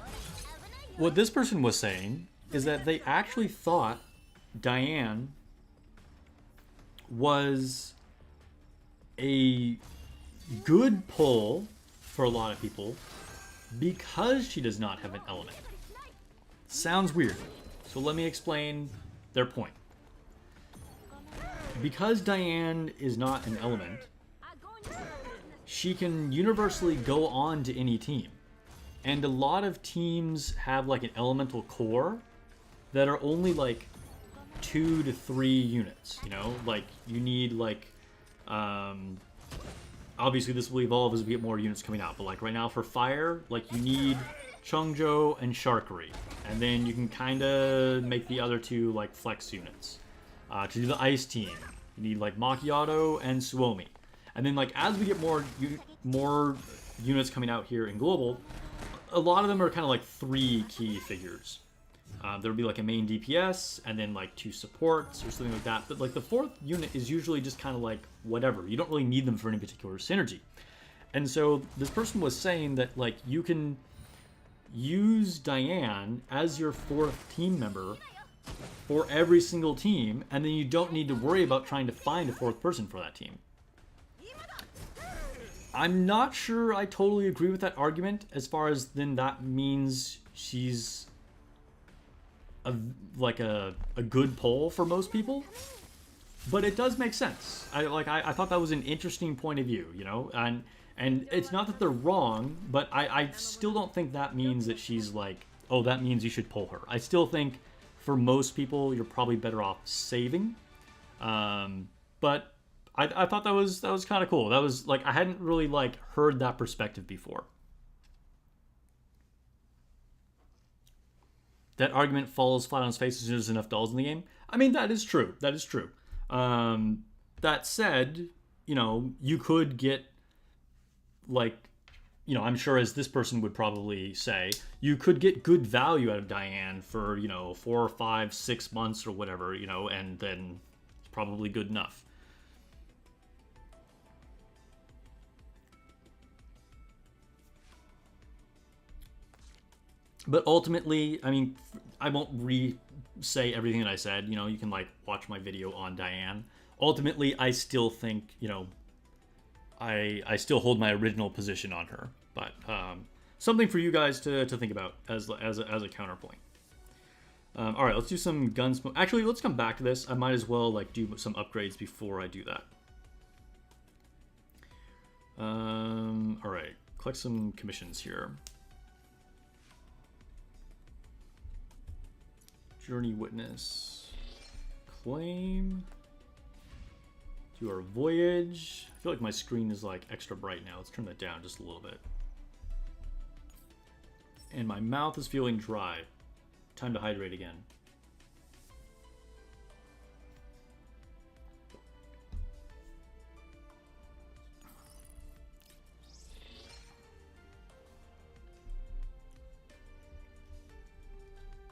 what this person was saying is that they actually thought Daiyan was a good pull for a lot of people because she does not have an element. Sounds weird. So let me explain their point. because Daiyan is not an element, she can universally go on to any team. And a lot of teams have like an elemental core that are only like 2 to 3 units, you know? Like, you need like, obviously this will evolve as we get more units coming out, but like right now for fire, like you need Chungjo and Sharkery. And then you can kind of make the other two like flex units. To do the ice team, you need like Macchiato and Suomi. And then like as we get more units coming out here in global, a lot of them are kind of like 3 key figures. There'll be like a main DPS and then like 2 supports or something like that. But like the 4th unit is usually just kind of like whatever. You don't really need them for any particular synergy. And so this person was saying that like you can use Daiyan as your 4th team member for every single team, and then you don't need to worry about trying to find a 4th person for that team. I'm not sure I totally agree with that argument, as far as then that means she's a good pull for most people. But it does make sense. I thought that was an interesting point of view, you know? And it's not that they're wrong, but I still don't think that means that she's like, oh, that means you should pull her. I still think for most people, you're probably better off saving. But I thought that was kind of cool. That was like, I hadn't really like heard that perspective before. That argument falls flat on its face as there's enough dolls in the game. I mean, that is true. That is true. That said, you know, you could get like, you know, I'm sure as this person would probably say, you could get good value out of Daiyan for, you know, 4 or 5, 6 months or whatever, you know, and then it's probably good enough. But ultimately, I mean, I won't re-say everything that I said. You know, you can like watch my video on Daiyan. Ultimately, I still think, you know, I still hold my original position on her. But something for you guys to think about as a counterpoint. All right, let's do some gunsmoke. Actually, let's come back to this. I might as well like do some upgrades before I do that. All right, collect some commissions here. Journey witness, claim, do our voyage. I feel like my screen is like extra bright now. Let's turn that down just a little bit. And my mouth is feeling dry. Time to hydrate again.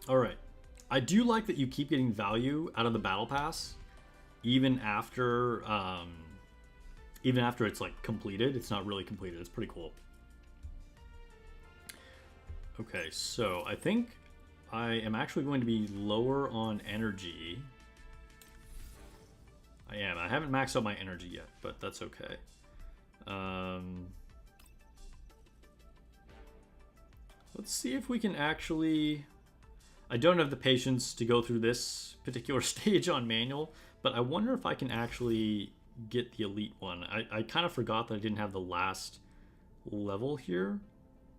All right. I do like that you keep getting value out of the battle pass, even after it's like completed. It's not really completed. It's pretty cool. Okay, so I think I am actually going to be lower on energy. I am. I haven't maxed out my energy yet, but that's okay. Let's see if we can actually... I don't have the patience to go through this particular stage on manual, but I wonder if I can actually get the elite one. I kind of forgot that I didn't have the last level here.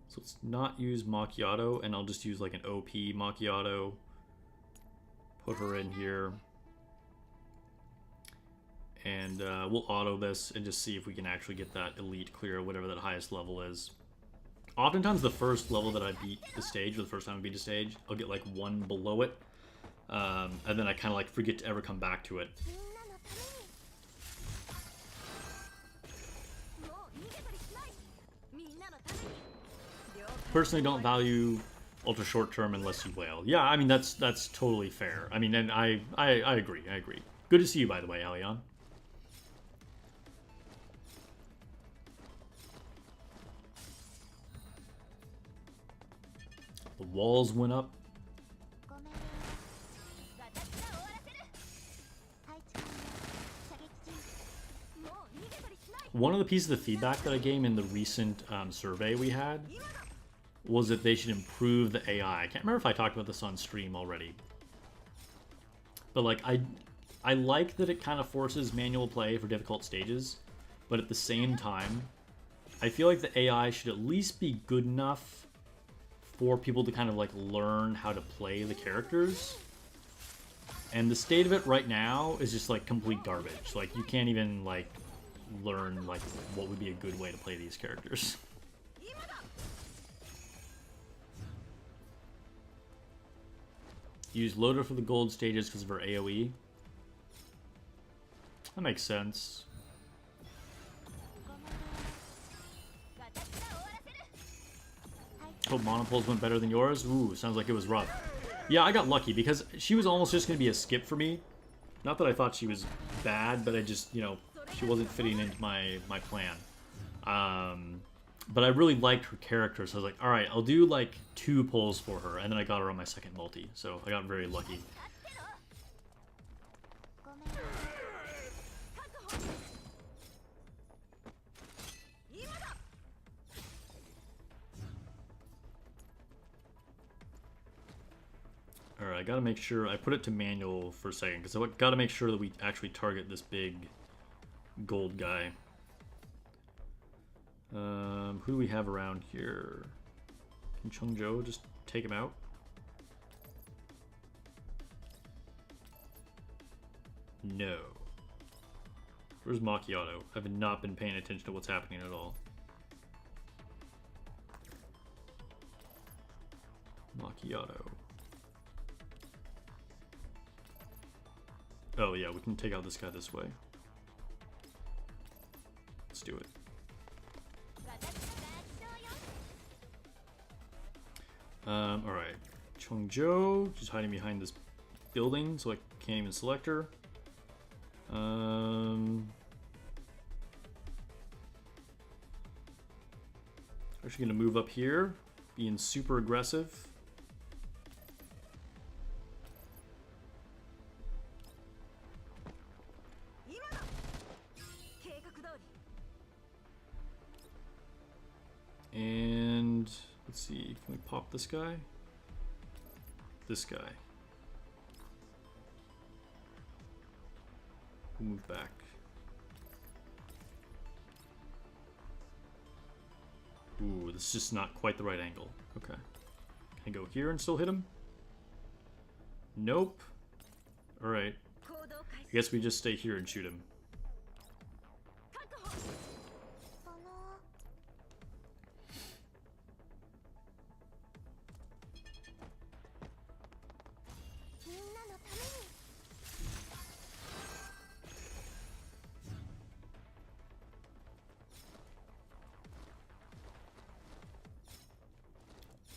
So let's not use Macchiato, and I'll just use like an OP Macchiato. Put her in here. And we'll auto this and just see if we can actually get that elite clear, whatever that highest level is. Oftentimes the first level that I beat the stage, or the first time I beat a stage, I'll get like 1 below it. And then I kind of like forget to ever come back to it. Personally don't value ultra short term unless you whale. Yeah, I mean that's totally fair. I mean, and I agree. Good to see you, by the way, Alion. The walls went up. One of the pieces of feedback that I gave in the recent survey we had was that they should improve the AI. I can't remember if I talked about this on stream already. But like I like that it kind of forces manual play for difficult stages, but at the same time, I feel like the AI should at least be good enough for people to kind of like learn how to play the characters. And the state of it right now is just like complete garbage. Like you can't even like learn like what would be a good way to play these characters. Use loader for the gold stages because of her AoE. That makes sense. Hope monopulls went better than yours. Ooh, sounds like it was rough. Yeah, I got lucky because she was almost just going to be a skip for me. Not that I thought she was bad, but I just, you know, she wasn't fitting into my plan. But I really liked her character, so I was like, alright, I'll do like 2 pulls for her, and then I got her on my second multi, so I got very lucky. Alright, I gotta make sure, I put it to manual for a second, because I gotta make sure that we actually target this big gold guy. Who do we have around here? Can Chungjo just take him out? No. Where's Macchiato? I've not been paying attention to what's happening at all. Macchiato. Oh yeah, we can take out this guy this way. Let's do it. Alright. Chungjo, just hiding behind this building, so I can't even select her. Actually gonna move up here, being super aggressive. And let's see, can we pop this guy? This guy. We'll move back. Ooh, this is just not quite the right angle. Okay. Can I go here and still hit him? Nope. Alright. I guess we just stay here and shoot him.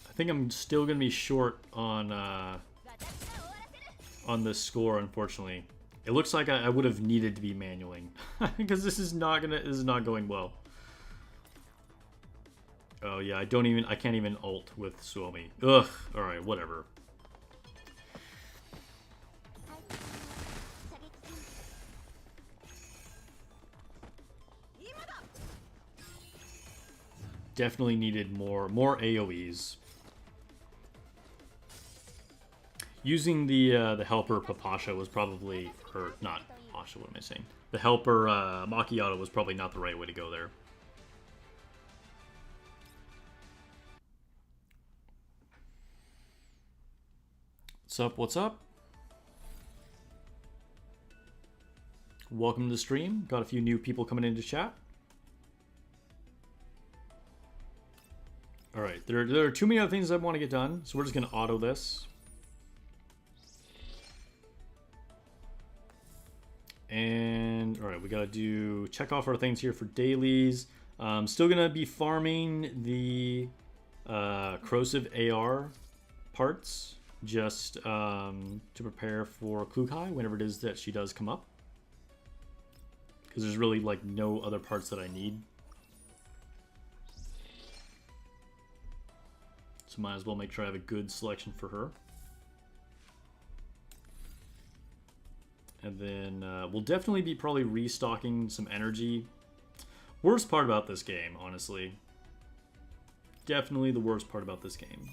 I think I'm still gonna be short on this score, unfortunately. It looks like I would have needed to be manualing because this is not going well. Oh yeah, I can't even ult with Suomi. Ugh. All right, whatever. Definitely needed more AoEs. Using the helper Papasha was probably, or not Papasha, what am I saying? The helper Macchiato was probably not the right way to go there. What's up, what's up? Welcome to the stream. Got a few new people coming into chat. Alright, there are too many other things I want to get done, so we're just going to auto this. And, alright, we gotta check off our things here for dailies. Still gonna be farming the corrosive AR parts, just to prepare for Klukai whenever it is that she does come up. Because there's really, like, no other parts that I need. So might as well make sure I have a good selection for her. And then we'll definitely be probably restocking some energy. Worst part about this game, honestly. Definitely the worst part about this game.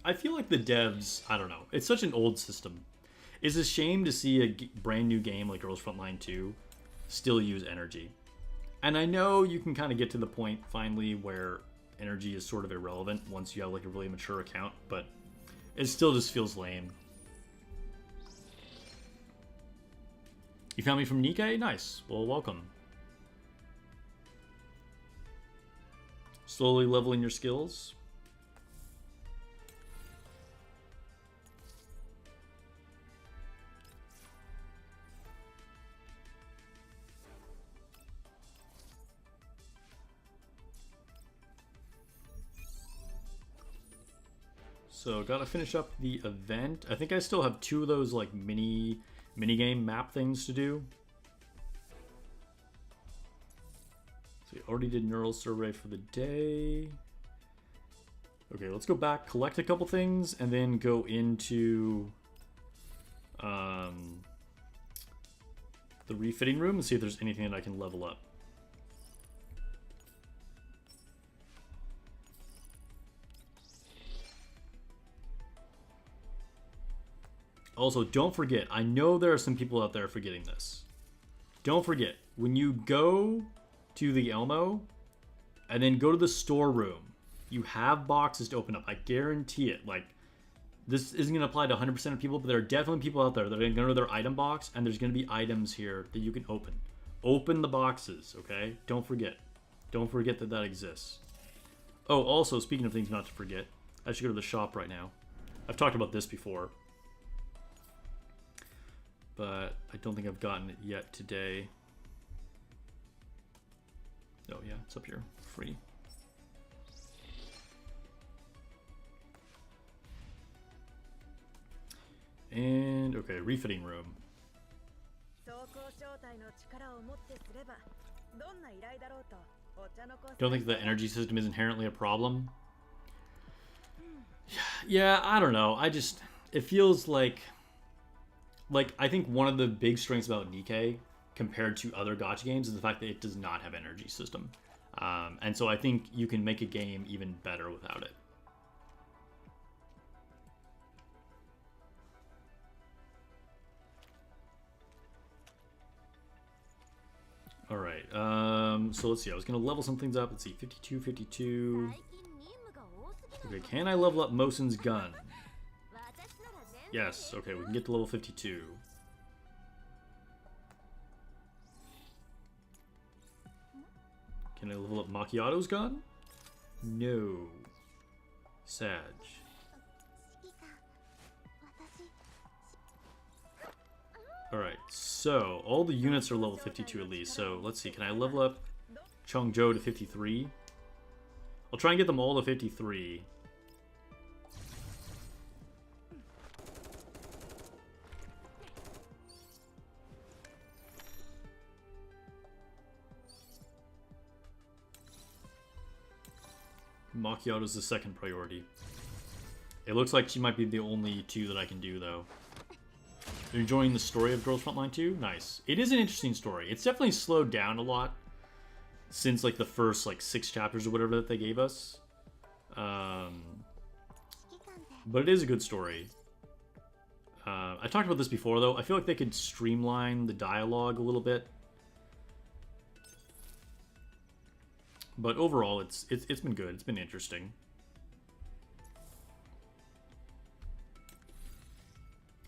I feel like the devs, I don't know. It's such an old system. It's a shame to see a brand new game like Girls Frontline 2 still use energy. And I know you can kind of get to the point finally where energy is sort of irrelevant once you have like a really mature account, but it still just feels lame. You found me from Nikke? Nice. Well, welcome. Slowly leveling your skills. So gotta finish up the event. I think I still have 2 of those like mini game map things to do. So we already did neural survey for the day. Okay, let's go back, collect a couple things, and then go into the refitting room and see if there's anything that I can level up. Also, don't forget, I know there are some people out there forgetting this. Don't forget, when you go to the Elmo and then go to the storeroom, you have boxes to open up. I guarantee it. Like, this isn't going to apply to 100% of people, but there are definitely people out there that are going to go to their item box, and there's going to be items here that you can open. Open the boxes, okay? Don't forget. Don't forget that that exists. Oh, also, speaking of things not to forget, I should go to the shop right now. I've talked about this before, but I don't think I've gotten it yet today. Oh yeah, it's up here, free. And okay, refitting room. Don't think the energy system is inherently a problem. Yeah, I don't know. It feels like I think one of the big strengths about Nikke compared to other gacha games is the fact that it does not have energy system. And so I think you can make a game even better without it. All right, so let's see. I was going to level some things up. Let's see, 52, 52. Okay, can I level up Mosen's gun? Yes, okay, we can get to level 52. Can I level up Macchiato's gun? No. Sag. Alright, so all the units are level 52 at least. So let's see, can I level up Chongzhou to 53? I'll try and get them all to 53. Macchiato's the second priority. It looks like she might be the only 2 that I can do, though. You're enjoying the story of Girls Frontline 2? Nice. It is an interesting story. It's definitely slowed down a lot since, like, the first, like, 6 chapters or whatever that they gave us. But it is a good story. I talked about this before, though. I feel like they could streamline the dialogue a little bit. But overall, it's been good. It's been interesting.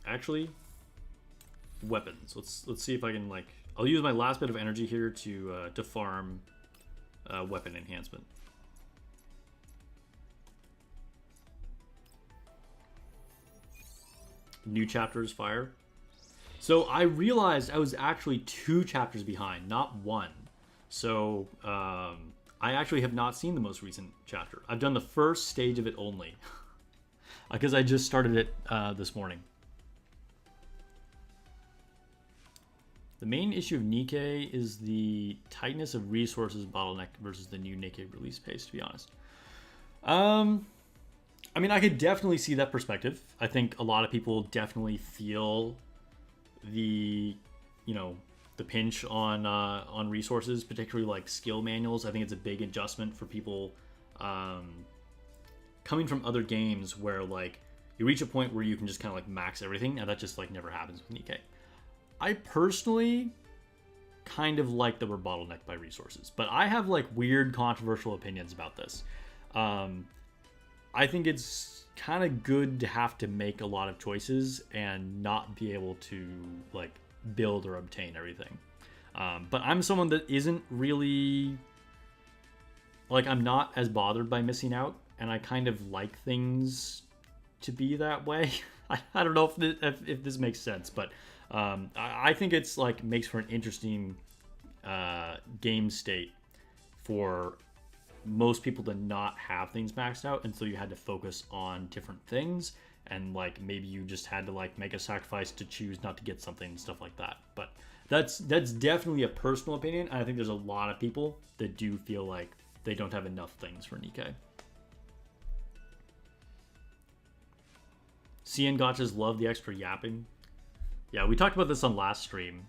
Actually, weapons. Let's see if I can, like, I'll use my last bit of energy here to farm weapon enhancement. New chapters fire. So I realized I was actually 2 chapters behind, not 1. So I actually have not seen the most recent chapter. I've done the first stage of it only. Because I just started it this morning. The main issue of Nikke is the tightness of resources bottleneck versus the new Nikke release pace, to be honest. I mean, I could definitely see that perspective. I think a lot of people definitely feel the, you know, the pinch on resources, particularly like skill manuals. I think it's a big adjustment for people coming from other games where, like, You reach a point where you can just kind of like max everything, and that just like never happens with nikke. I personally kind of like that we're bottlenecked by resources, but I have like weird controversial opinions about this. I think it's kind of good to have to make a lot of choices and not be able to like build or obtain everything. But I'm someone that isn't really like, I'm not as bothered by missing out, and I kind of like things to be that way. I don't know if this makes sense, but I think it's like makes for an interesting game state for most people to not have things maxed out, and so you had to focus on different things, and like maybe you just had to like make a sacrifice to choose not to get something and stuff like that. But that's definitely a personal opinion. I think there's a lot of people that do feel like they don't have enough things for nikke. CN gotchas love the extra yapping. Yeah, we talked about this on last stream.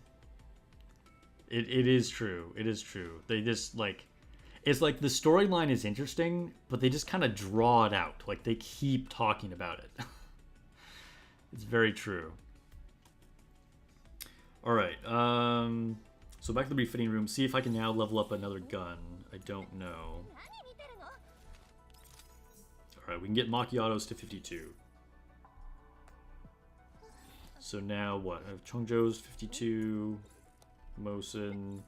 It is true. It is true. They just like, it's like the storyline is interesting, but they just kind of draw it out. Like they keep talking about it. It's very true. All right. So back to the refitting room. See if I can now level up another gun. I don't know. All right, we can get macchiatos to 52. So now what? I have Chongzhou's 52, Mosin,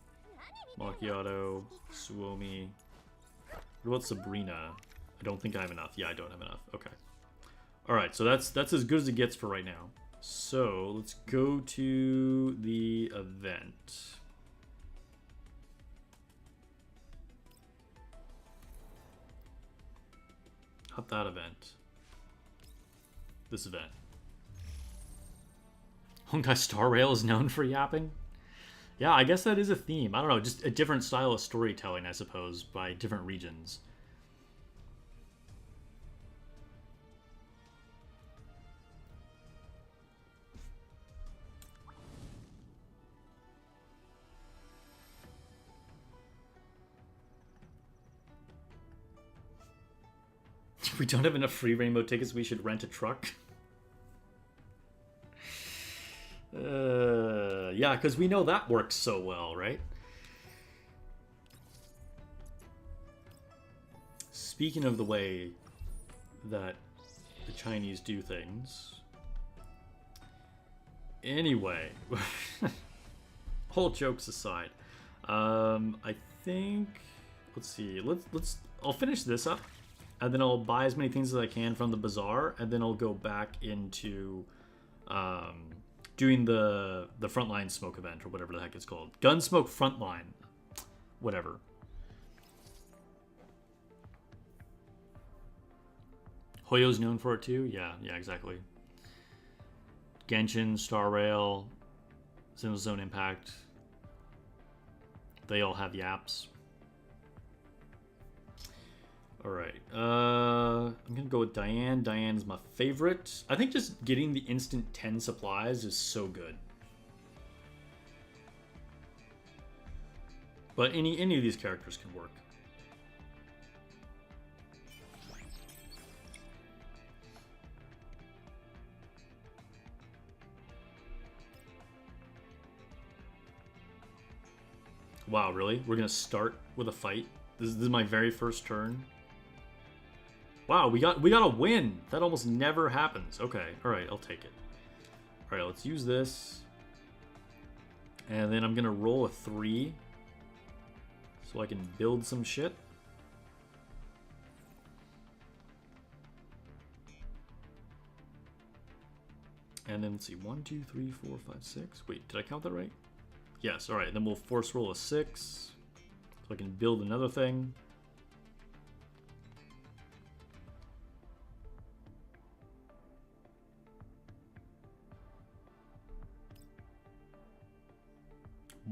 Macchiato, Suomi. What about Sabrina? I don't think I have enough. Yeah, I don't have enough. Okay. All right, so that's as good as it gets for right now. So let's go to the event. Not that event. This event. Honkai Star Rail is known for yapping? Yeah, I guess that is a theme. I don't know, just a different style of storytelling, I suppose, by different regions. If we don't have enough free rainbow tickets, we should rent a truck. Yeah, because we know that works so well, right? Speaking of the way that the Chinese do things. Anyway, all jokes aside, I think, let's see, I'll finish this up, and then I'll buy as many things as I can from the bazaar, and then I'll go back into doing the frontline smoke event, or whatever the heck it's called. Gunsmoke Frontline. Whatever. Hoyo's known for it too? Yeah, exactly. Genshin, Star Rail, Single Zone Impact. They all have yaps. Alright, I'm gonna go with Daiyan. Daiyan's my favorite. I think just getting the instant 10 supplies is so good. But any of these characters can work. Wow, really? We're gonna start with a fight? This is my very first turn. Wow, we got a win. That almost never happens. Okay, all right, I'll take it. All right, let's use this. And then I'm gonna roll a 3 so I can build some shit. And then let's see, 1, 2, 3, 4, 5, 6. Wait, did I count that right? Yes, all right, then we'll force roll a 6 so I can build another thing.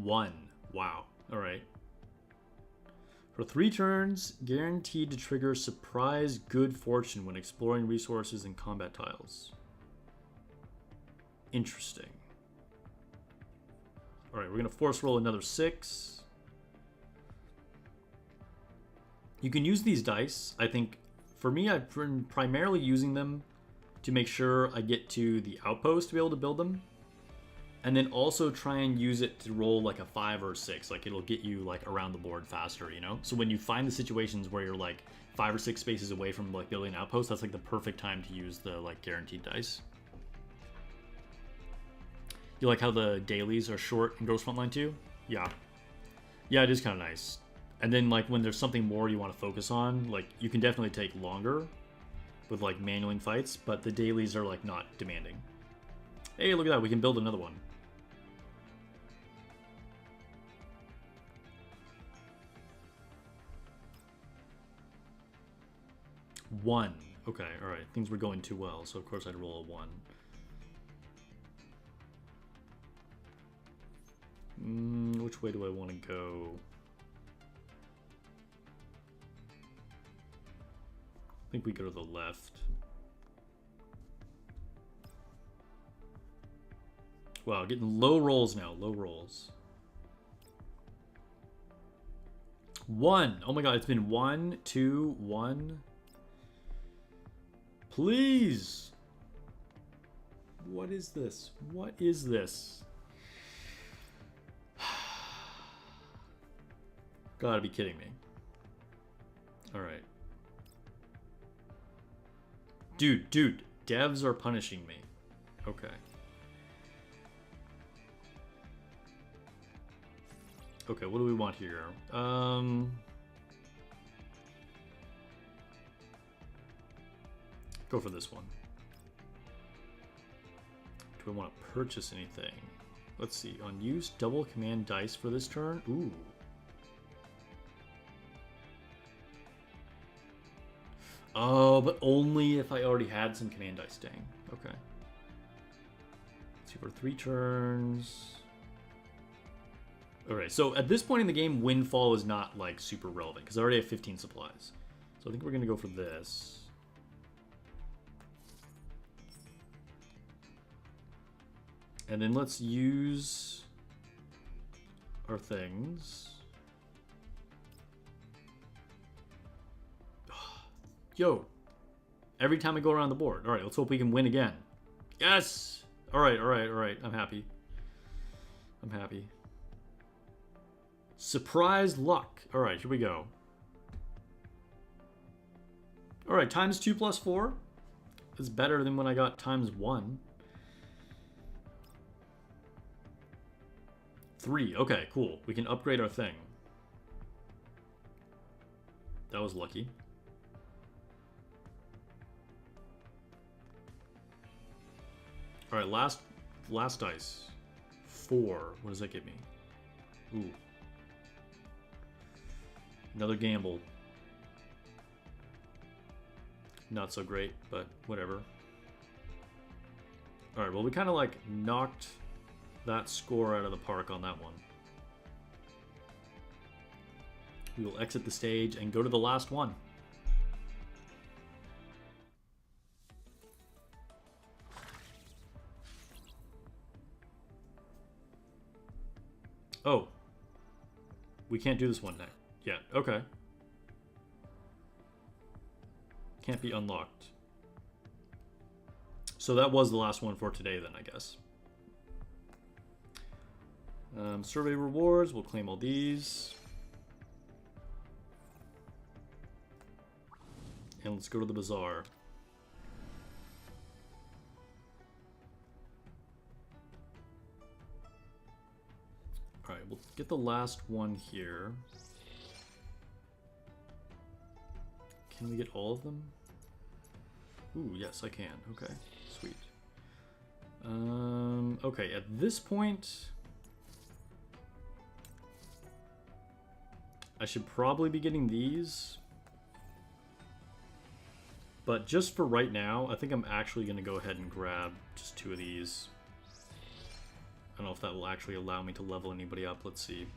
One. Wow. All right. For 3 turns, guaranteed to trigger surprise good fortune when exploring resources and combat tiles. Interesting. All right, we're going to force roll another 6. You can use these dice. I think, for me, I've been primarily using them to make sure I get to the outpost to be able to build them. And then also try and use it to roll like a 5 or 6. Like it'll get you like around the board faster, you know? So when you find the situations where you're like 5 or 6 spaces away from like building an outpost, that's like the perfect time to use the like guaranteed dice. You like how the dailies are short in Ghost Frontline too? Yeah. Yeah, it is kind of nice. And then like when there's something more you want to focus on, like you can definitely take longer with like manualing fights, but the dailies are like not demanding. Hey, look at that, we can build another one. One. Okay, alright. Things were going too well, so of course I'd roll a 1. Which way do I want to go? I think we go to the left. Wow, getting low rolls now. Low rolls. 1. Oh my god, it's been 1, 2, 1. Please! What is this? What is this? Gotta be kidding me. Alright. Dude, devs are punishing me. Okay. Okay, what do we want here? Go for this one. Do I want to purchase anything? Let's see. Unused double command dice for this turn? Ooh. Oh, but only if I already had some command dice. Dang. Okay. Let's see, for 3 turns. Alright, so at this point in the game, Windfall is not like super relevant because I already have 15 supplies. So I think we're going to go for this. And then let's use our things. Yo, every time I go around the board. All right, let's hope we can win again. Yes! All right. I'm happy. I'm happy. Surprise luck. All right, here we go. All right, times 2 plus 4 is better than when I got times 1. 3. Okay, cool. We can upgrade our thing. That was lucky. All right, last dice. 4. What does that give me? Ooh. Another gamble. Not so great, but whatever. All right, well, we kind of like knocked that score out of the park on that one. We will exit the stage and go to the last one. Oh. We can't do this one next. Yeah, okay. Can't be unlocked. So that was the last one for today then, I guess. Survey rewards, we'll claim all these. And let's go to the bazaar. Alright, we'll get the last one here. Can we get all of them? Ooh, yes, I can. Okay, sweet. Okay, at this point, I should probably be getting these. But just for right now, I think I'm actually going to go ahead and grab just 2 of these. I don't know if that will actually allow me to level anybody up. Let's see.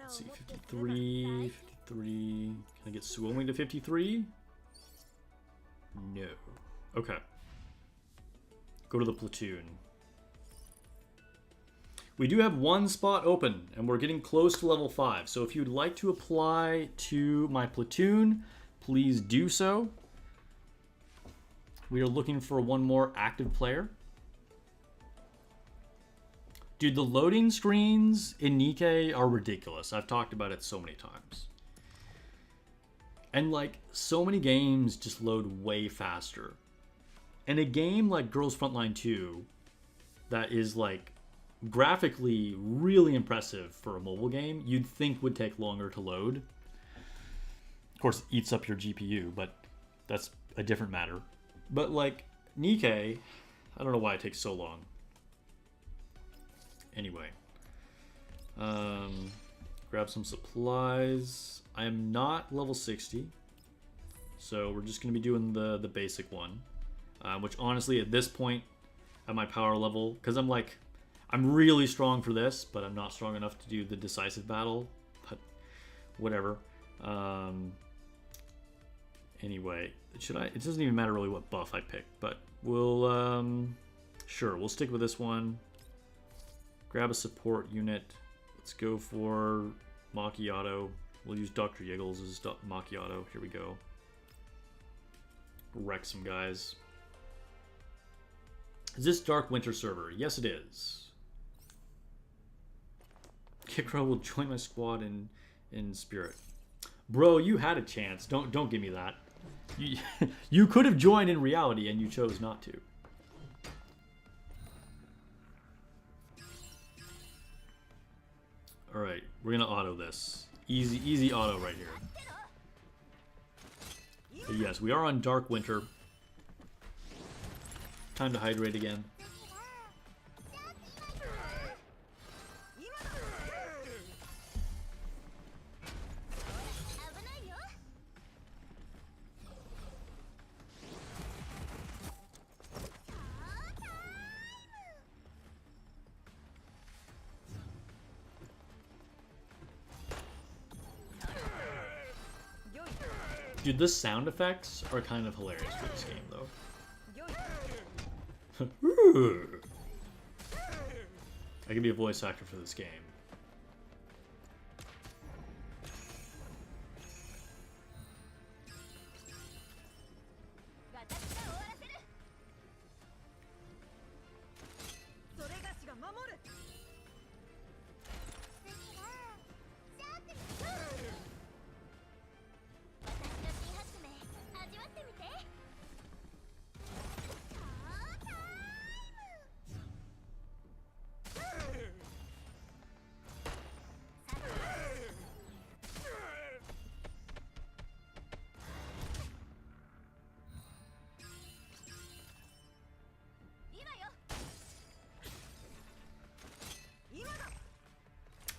Let's see, 53, 53. Can I get Suomi to 53? No. Okay. Go to the platoon. We do have 1 spot open, and we're getting close to level 5. So if you'd like to apply to my platoon, please do so. We are looking for one more active player. Dude, the loading screens in Nikke are ridiculous. I've talked about it so many times. And like, so many games just load way faster. And a game like Girls Frontline 2 that is like graphically really impressive for a mobile game, you'd think would take longer to load. Of course, it eats up your GPU, but that's a different matter. But like Nikke, I don't know why it takes so long. Anyway, grab some supplies. I am not level 60, so we're just going to be doing the basic one, which honestly at this point at my power level, because I'm really strong for this, but I'm not strong enough to do the decisive battle, but whatever. Anyway, it doesn't even matter really what buff I pick, but we'll we'll stick with this one. Grab a support unit. Let's go for Macchiato. We'll use Dr. Yiggles as Macchiato. Here we go. Wreck some guys. Is this Dark Winter server? Yes, it is. Kikro will join my squad in spirit. Bro, you had a chance. Don't give me that. You could have joined in reality and you chose not to. Alright, we're gonna auto this. Easy auto right here. But yes, we are on Dark Winter. Time to hydrate again. Dude, the sound effects are kind of hilarious for this game, though. I could be a voice actor for this game.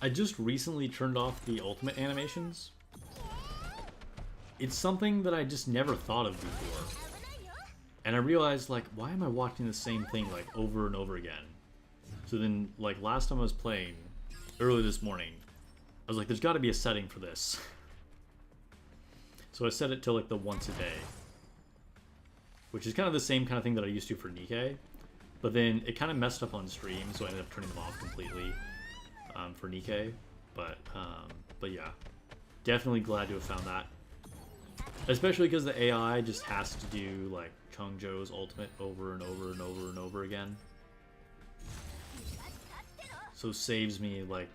I just recently turned off the ultimate animations. It's something that I just never thought of before. And I realized, like, why am I watching the same thing, like, over and over again? So then, like, last time I was playing, early this morning, I was like, there's got to be a setting for this. So I set it to, like, the once a day. Which is kind of the same kind of thing that I used to for Nikke. But then it kind of messed up on stream, so I ended up turning them off completely. For Nikke, but yeah, definitely glad to have found that, especially because the AI just has to do like Chongzhou's ultimate over and over and over and over again, so saves me like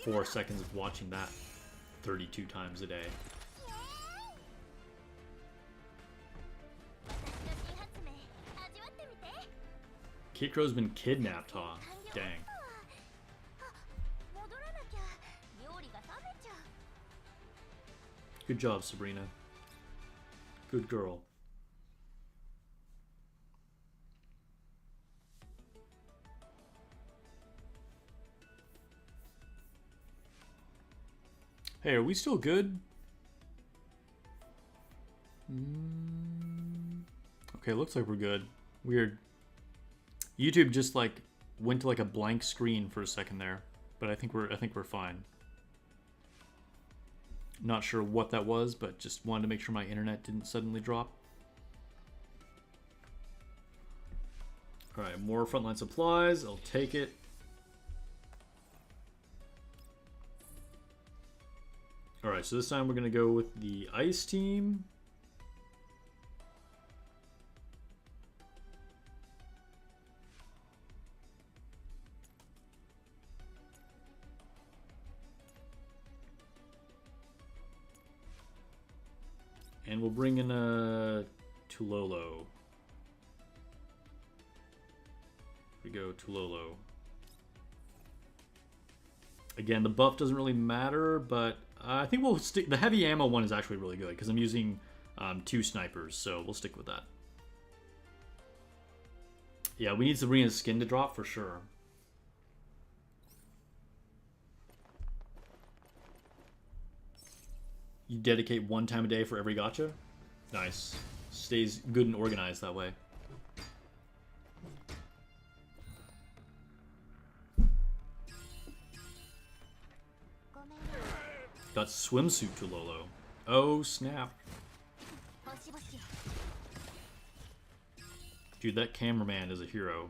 4 seconds of watching that 32 times a day. Kikro's been kidnapped, huh? Dang. Good job, Sabrina. Good girl. Hey, are we still good? Okay, looks like we're good. Weird. YouTube just like went to like a blank screen for a second there, but I think we're fine. Not sure what that was, but just wanted to make sure my internet didn't suddenly drop. Alright, more frontline supplies. I'll take it. Alright, so this time we're going to go with the ice team. And we'll bring in a Tulolo. We go Tulolo. Again, the buff doesn't really matter, but I think we'll stick. The heavy ammo one is actually really good because I'm using 2 snipers, so we'll stick with that. Yeah, we need Sabrina's skin to drop for sure. You dedicate 1 time a day for every gacha? Nice. Stays good and organized that way. Got swimsuit to Lolo. Oh, snap. Dude, that cameraman is a hero.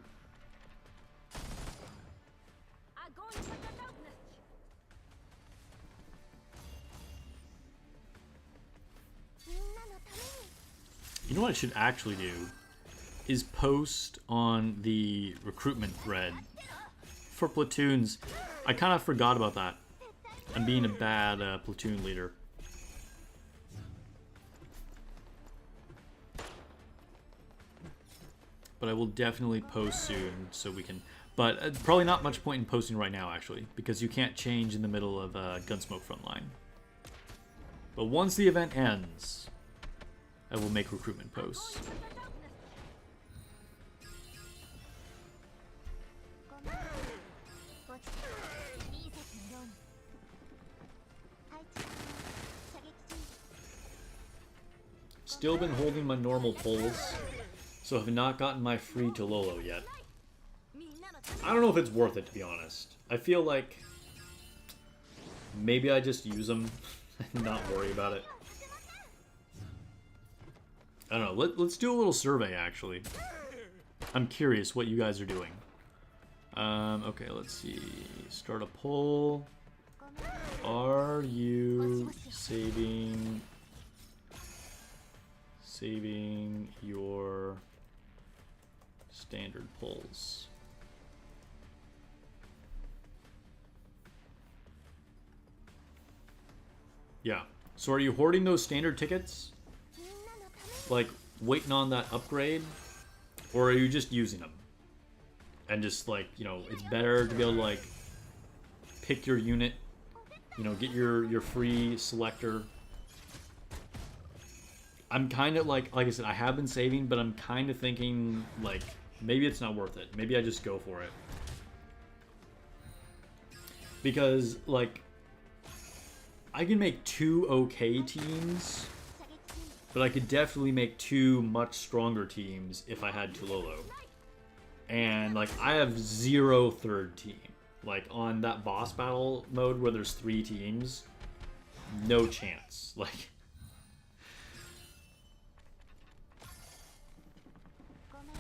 You know what I should actually do? Is post on the recruitment thread for platoons. I kind of forgot about that. I'm being a bad platoon leader. But I will definitely post soon so we can... But probably not much point in posting right now, actually, because you can't change in the middle of Gunsmoke Frontline. But once the event ends, I will make recruitment posts. Still been holding my normal pulls, so have not gotten my free Tololo yet. I don't know if it's worth it, to be honest. I feel like maybe I just use them and not worry about it. I don't know. Let's do a little survey, actually. I'm curious what you guys are doing. Okay, let's see. Start a poll. Are you saving your standard pulls? Yeah. So are you hoarding those standard tickets? Like, waiting on that upgrade? Or are you just using them? And just, like, you know, it's better to be able to, like, pick your unit. You know, get your free selector. I'm kind of, like I said, I have been saving, but I'm kind of thinking, like, maybe it's not worth it. Maybe I just go for it. Because, like, I can make 2 okay teams, but I could definitely make 2 much stronger teams if I had Tulolo. And, like, I have 0 third team. Like, on that boss battle mode where there's 3 teams, no chance. Like,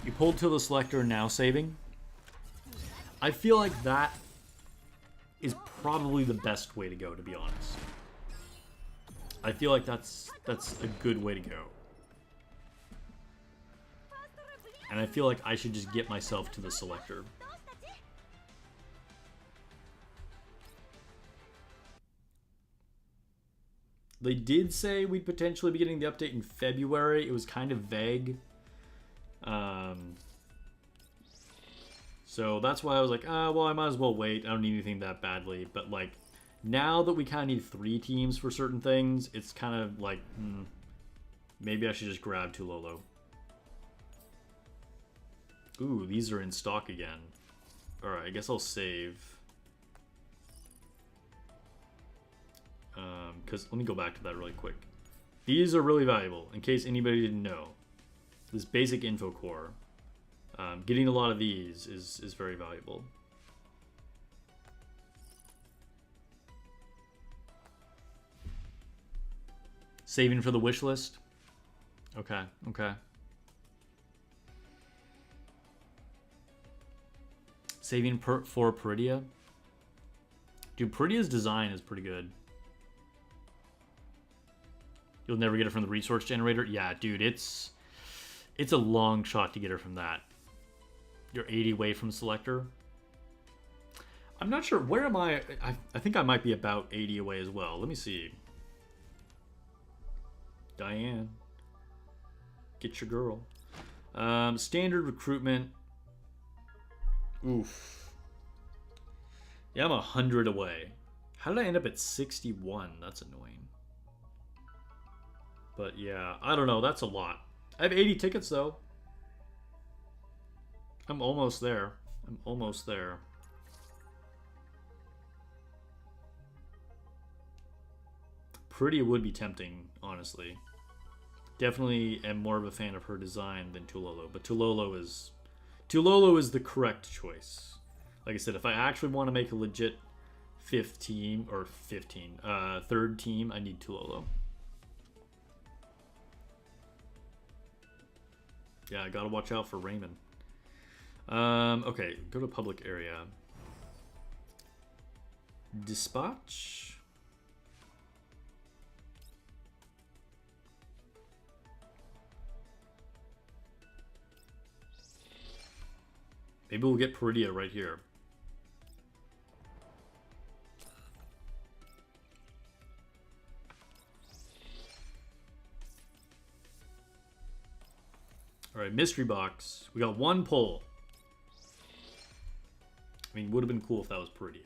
you pulled to the selector, now saving. I feel like that is probably the best way to go, to be honest. I feel like that's a good way to go. And I feel like I should just get myself to the selector. They did say we'd potentially be getting the update in February. It was kind of vague. So that's why I was like, well, I might as well wait. I don't need anything that badly. But, like, now that we kind of need 3 teams for certain things, it's kind of like, maybe I should just grab Tulolo. Ooh, these are in stock again. Alright, I guess I'll save. Because let me go back to that really quick. These are really valuable, in case anybody didn't know. This basic info core. Getting a lot of these is very valuable. Saving for the wish list? Okay, okay. Saving for Peridia? Dude, Peridia's design is pretty good. You'll never get it from the resource generator? Yeah, dude, it's a long shot to get her from that. You're 80 away from selector. I'm not sure. Where am I? I think I might be about 80 away as well. Let me see. Daiyan. Get your girl. Standard recruitment. Oof. Yeah, I'm 100 away. How did I end up at 61? That's annoying. But yeah, I don't know. That's a lot. I have 80 tickets though. I'm almost there. I'm almost there. Pretty would be tempting, honestly. Definitely am more of a fan of her design than Tulolo, but Tulolo is the correct choice. Like I said, if I actually want to make a legit third team, I need Tulolo. Yeah, I gotta watch out for Raymond. Okay, go to public area. Dispatch. Maybe we'll get Peridia right here. Alright, mystery box. We got one pull. I mean, would have been cool if that was Peridia.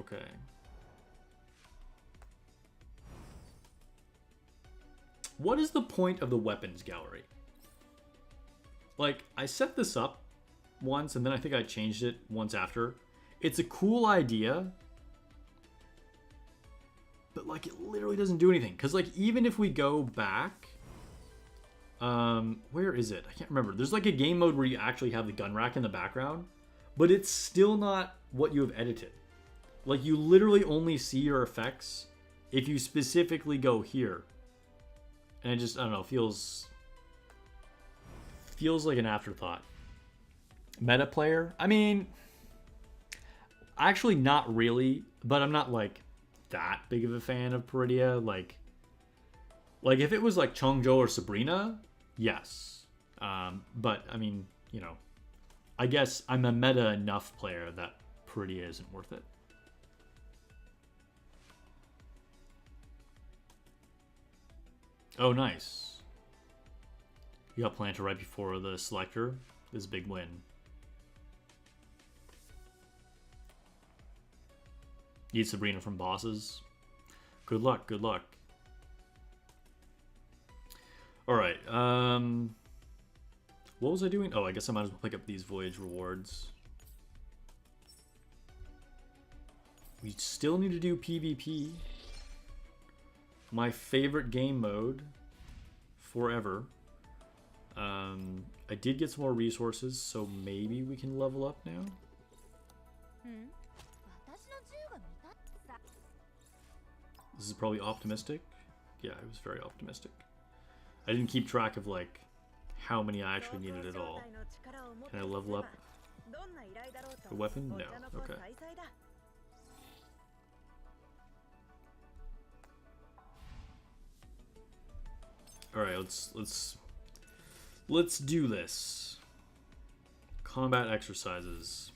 Okay. What is the point of the weapons gallery? Like, I set this up once, and then I think I changed it once after. It's a cool idea, but, like, it literally doesn't do anything. Because, like, even if we go back... where is it? I can't remember. There's, like, a game mode where you actually have the gun rack in the background, but it's still not what you have edited. Like, you literally only see your effects if you specifically go here. And it just, I don't know, feels like an afterthought. Meta player? I mean, actually not really, but I'm not like that big of a fan of Peridia. Like if it was like Chongzhou or Sabrina, yes. But I mean, you know, I guess I'm a meta enough player that Peridia isn't worth it. Oh, nice. You got Planter right before the selector. This is a big win. Need Sabrina from bosses. Good luck, good luck. Alright, what was I doing? Oh, I guess I might as well pick up these voyage rewards. We still need to do PvP. My favorite game mode forever. I did get some more resources, so maybe we can level up now. This is probably optimistic. Yeah, it was very optimistic. I didn't keep track of like how many I actually needed at all. Can I level up the weapon? No. Okay. All right, let's do this. Combat exercises.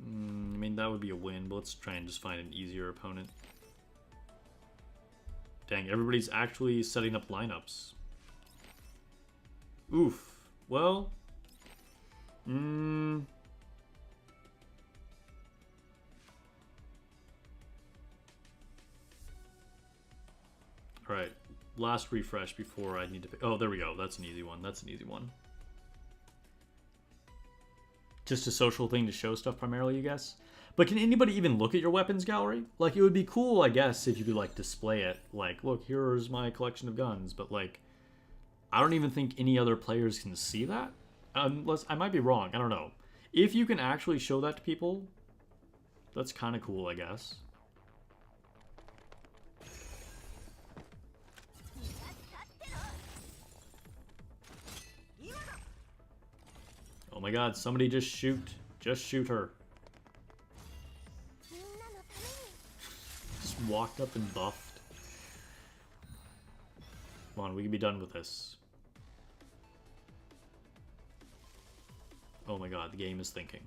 I mean, that would be a win, but let's try and just find an easier opponent. Dang, everybody's actually setting up lineups. Oof. Well, Alright, last refresh before I need to pick... Oh, there we go. That's an easy one. That's an easy one. Just a social thing to show stuff primarily, you guess? But can anybody even look at your weapons gallery? Like, it would be cool, I guess, if you could, like, display it. Like, look, here's my collection of guns. But, like, I don't even think any other players can see that. Unless, I might be wrong. I don't know. If you can actually show that to people, that's kind of cool, I guess. Oh my god, somebody just shoot her. Just walked up and buffed. Come on, we can be done with this. Oh my god, the game is thinking.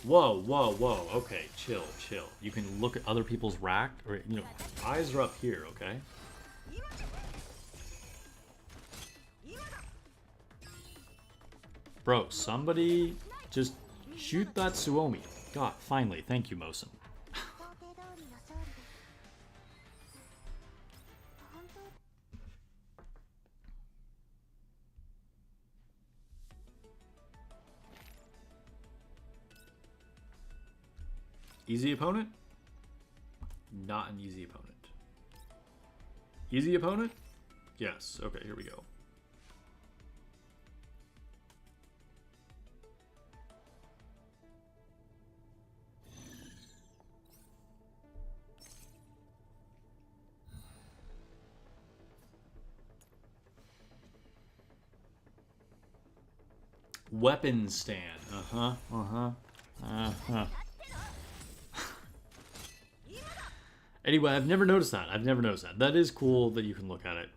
Whoa, whoa, whoa. Okay, chill, chill. You can look at other people's rack, or, you know, eyes are up here, okay? Bro, somebody just shoot that Suomi. God, finally. Thank you, Mosin. Easy opponent? Not an easy opponent. Easy opponent? Yes. Okay, here we go. Weapons stand. Uh-huh. Uh-huh. Uh-huh. Anyway, I've never noticed that. I've never noticed that. That is cool that you can look at it.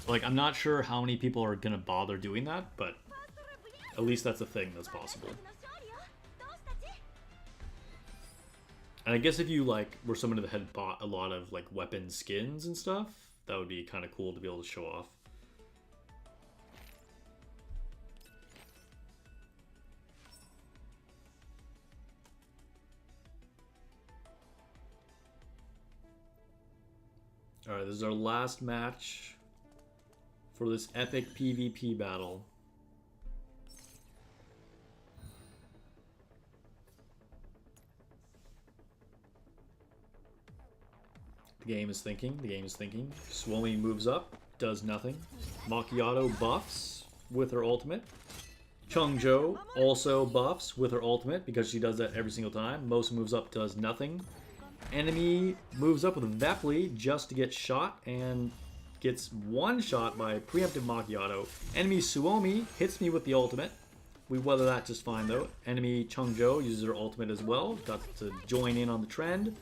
Like, I'm not sure how many people are gonna bother doing that, but at least that's a thing that's possible. And I guess if you, like, were someone that had bought a lot of, like, weapon skins and stuff, that would be kind of cool to be able to show off. Alright, this is our last match for this epic PvP battle. The game is thinking, the game is thinking. Suomi moves up, does nothing. Macchiato buffs with her ultimate. Chungjo also buffs with her ultimate because she does that every single time. Mosin moves up, does nothing. Enemy moves up with Vepli just to get shot and gets one shot by preemptive Macchiato. Enemy Suomi hits me with the ultimate. We weather that just fine though. Enemy Chungjo uses her ultimate as well. Got to join in on the trend.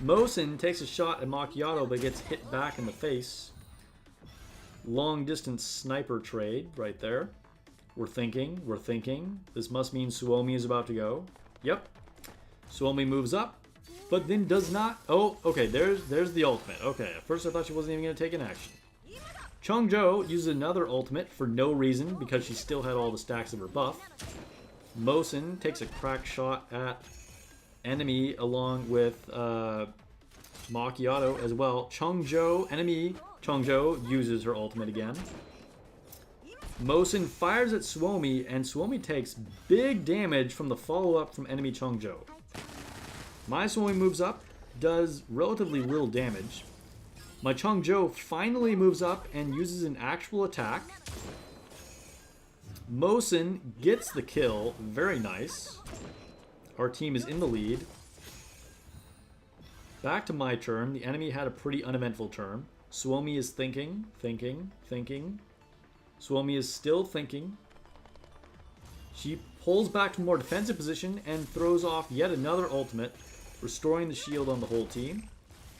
Mosin takes a shot at Macchiato but gets hit back in the face. Long distance sniper trade right there. We're thinking, we're thinking. This must mean Suomi is about to go. Yep. Suomi moves up. But then does not... Oh, okay, there's the ultimate. Okay, at first I thought she wasn't even going to take an action. Chungjo uses another ultimate for no reason because she still had all the stacks of her buff. Mosin takes a crack shot at enemy along with Macchiato as well. Enemy Chungjo uses her ultimate again. Mosin fires at Suomi and Suomi takes big damage from the follow-up from enemy Chungjo. My Suomi moves up, does relatively little damage. My Chungjo finally moves up and uses an actual attack. Mosin gets the kill. Very nice. Our team is in the lead. Back to my turn. The enemy had a pretty uneventful turn. Suomi is thinking, thinking, thinking. Suomi is still thinking. She pulls back to a more defensive position and throws off yet another ultimate, restoring the shield on the whole team.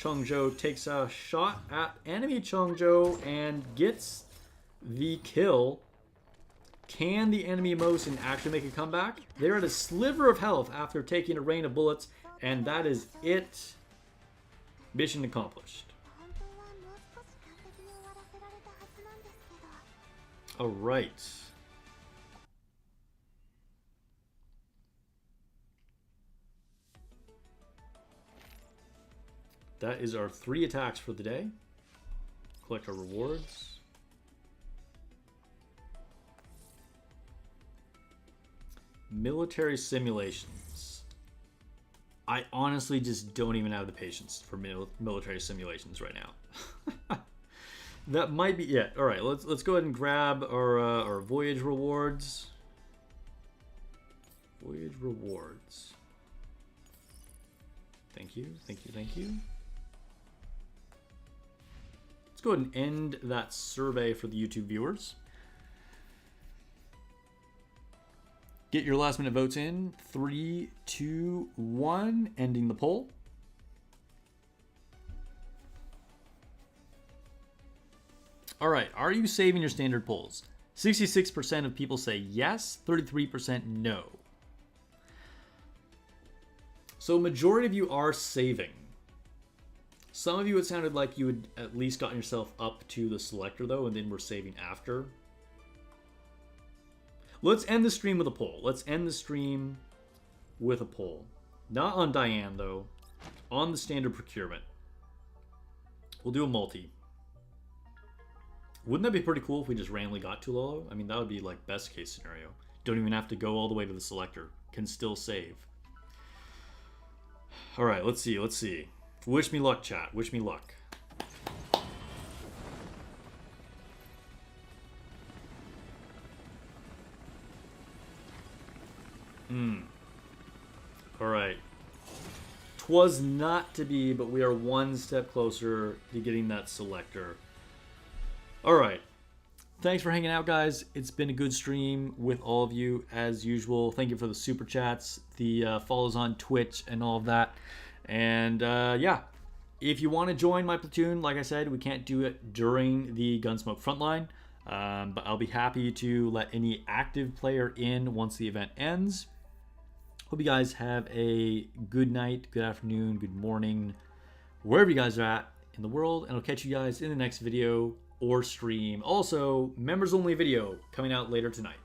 Chungjo takes a shot at enemy Chungjo and gets the kill. Can the enemy Mosin actually make a comeback? They're at a sliver of health after taking a rain of bullets, and that is it. Mission accomplished. All right. That is our 3 attacks for the day. Collect our rewards. Military simulations. I honestly just don't even have the patience for military simulations right now. That might be it. All right, let's go ahead and grab our voyage rewards. Voyage rewards. Thank you, thank you, thank you. Let's go ahead and end that survey for the YouTube viewers. Get your last minute votes in. 3, 2, 1. Ending the poll. All right, are you saving your standard polls? 66% of people say yes, 33% no. So majority of you are saving. Some of you, it sounded like you had at least gotten yourself up to the selector though, and then were saving after. Let's end the stream with a poll. Let's end the stream with a poll. Not on Daiyan though, on the standard procurement. We'll do a multi. Wouldn't that be pretty cool if we just randomly got too low? I mean, that would be like best case scenario. Don't even have to go all the way to the selector. Can still save. All right, let's see, let's see. Wish me luck, chat. Wish me luck. All right. 'Twas not to be, but we are one step closer to getting that selector. All right. Thanks for hanging out, guys. It's been a good stream with all of you, as usual. Thank you for the super chats, the follows on Twitch, and all of that. And yeah, if you want to join my platoon, like I said, we can't do it during the Gunsmoke frontline, but I'll be happy to let any active player in once the event ends. Hope you guys have a good night, good afternoon, good morning, wherever you guys are at in the world, and I'll catch you guys in the next video or stream. Also, members only video coming out later tonight.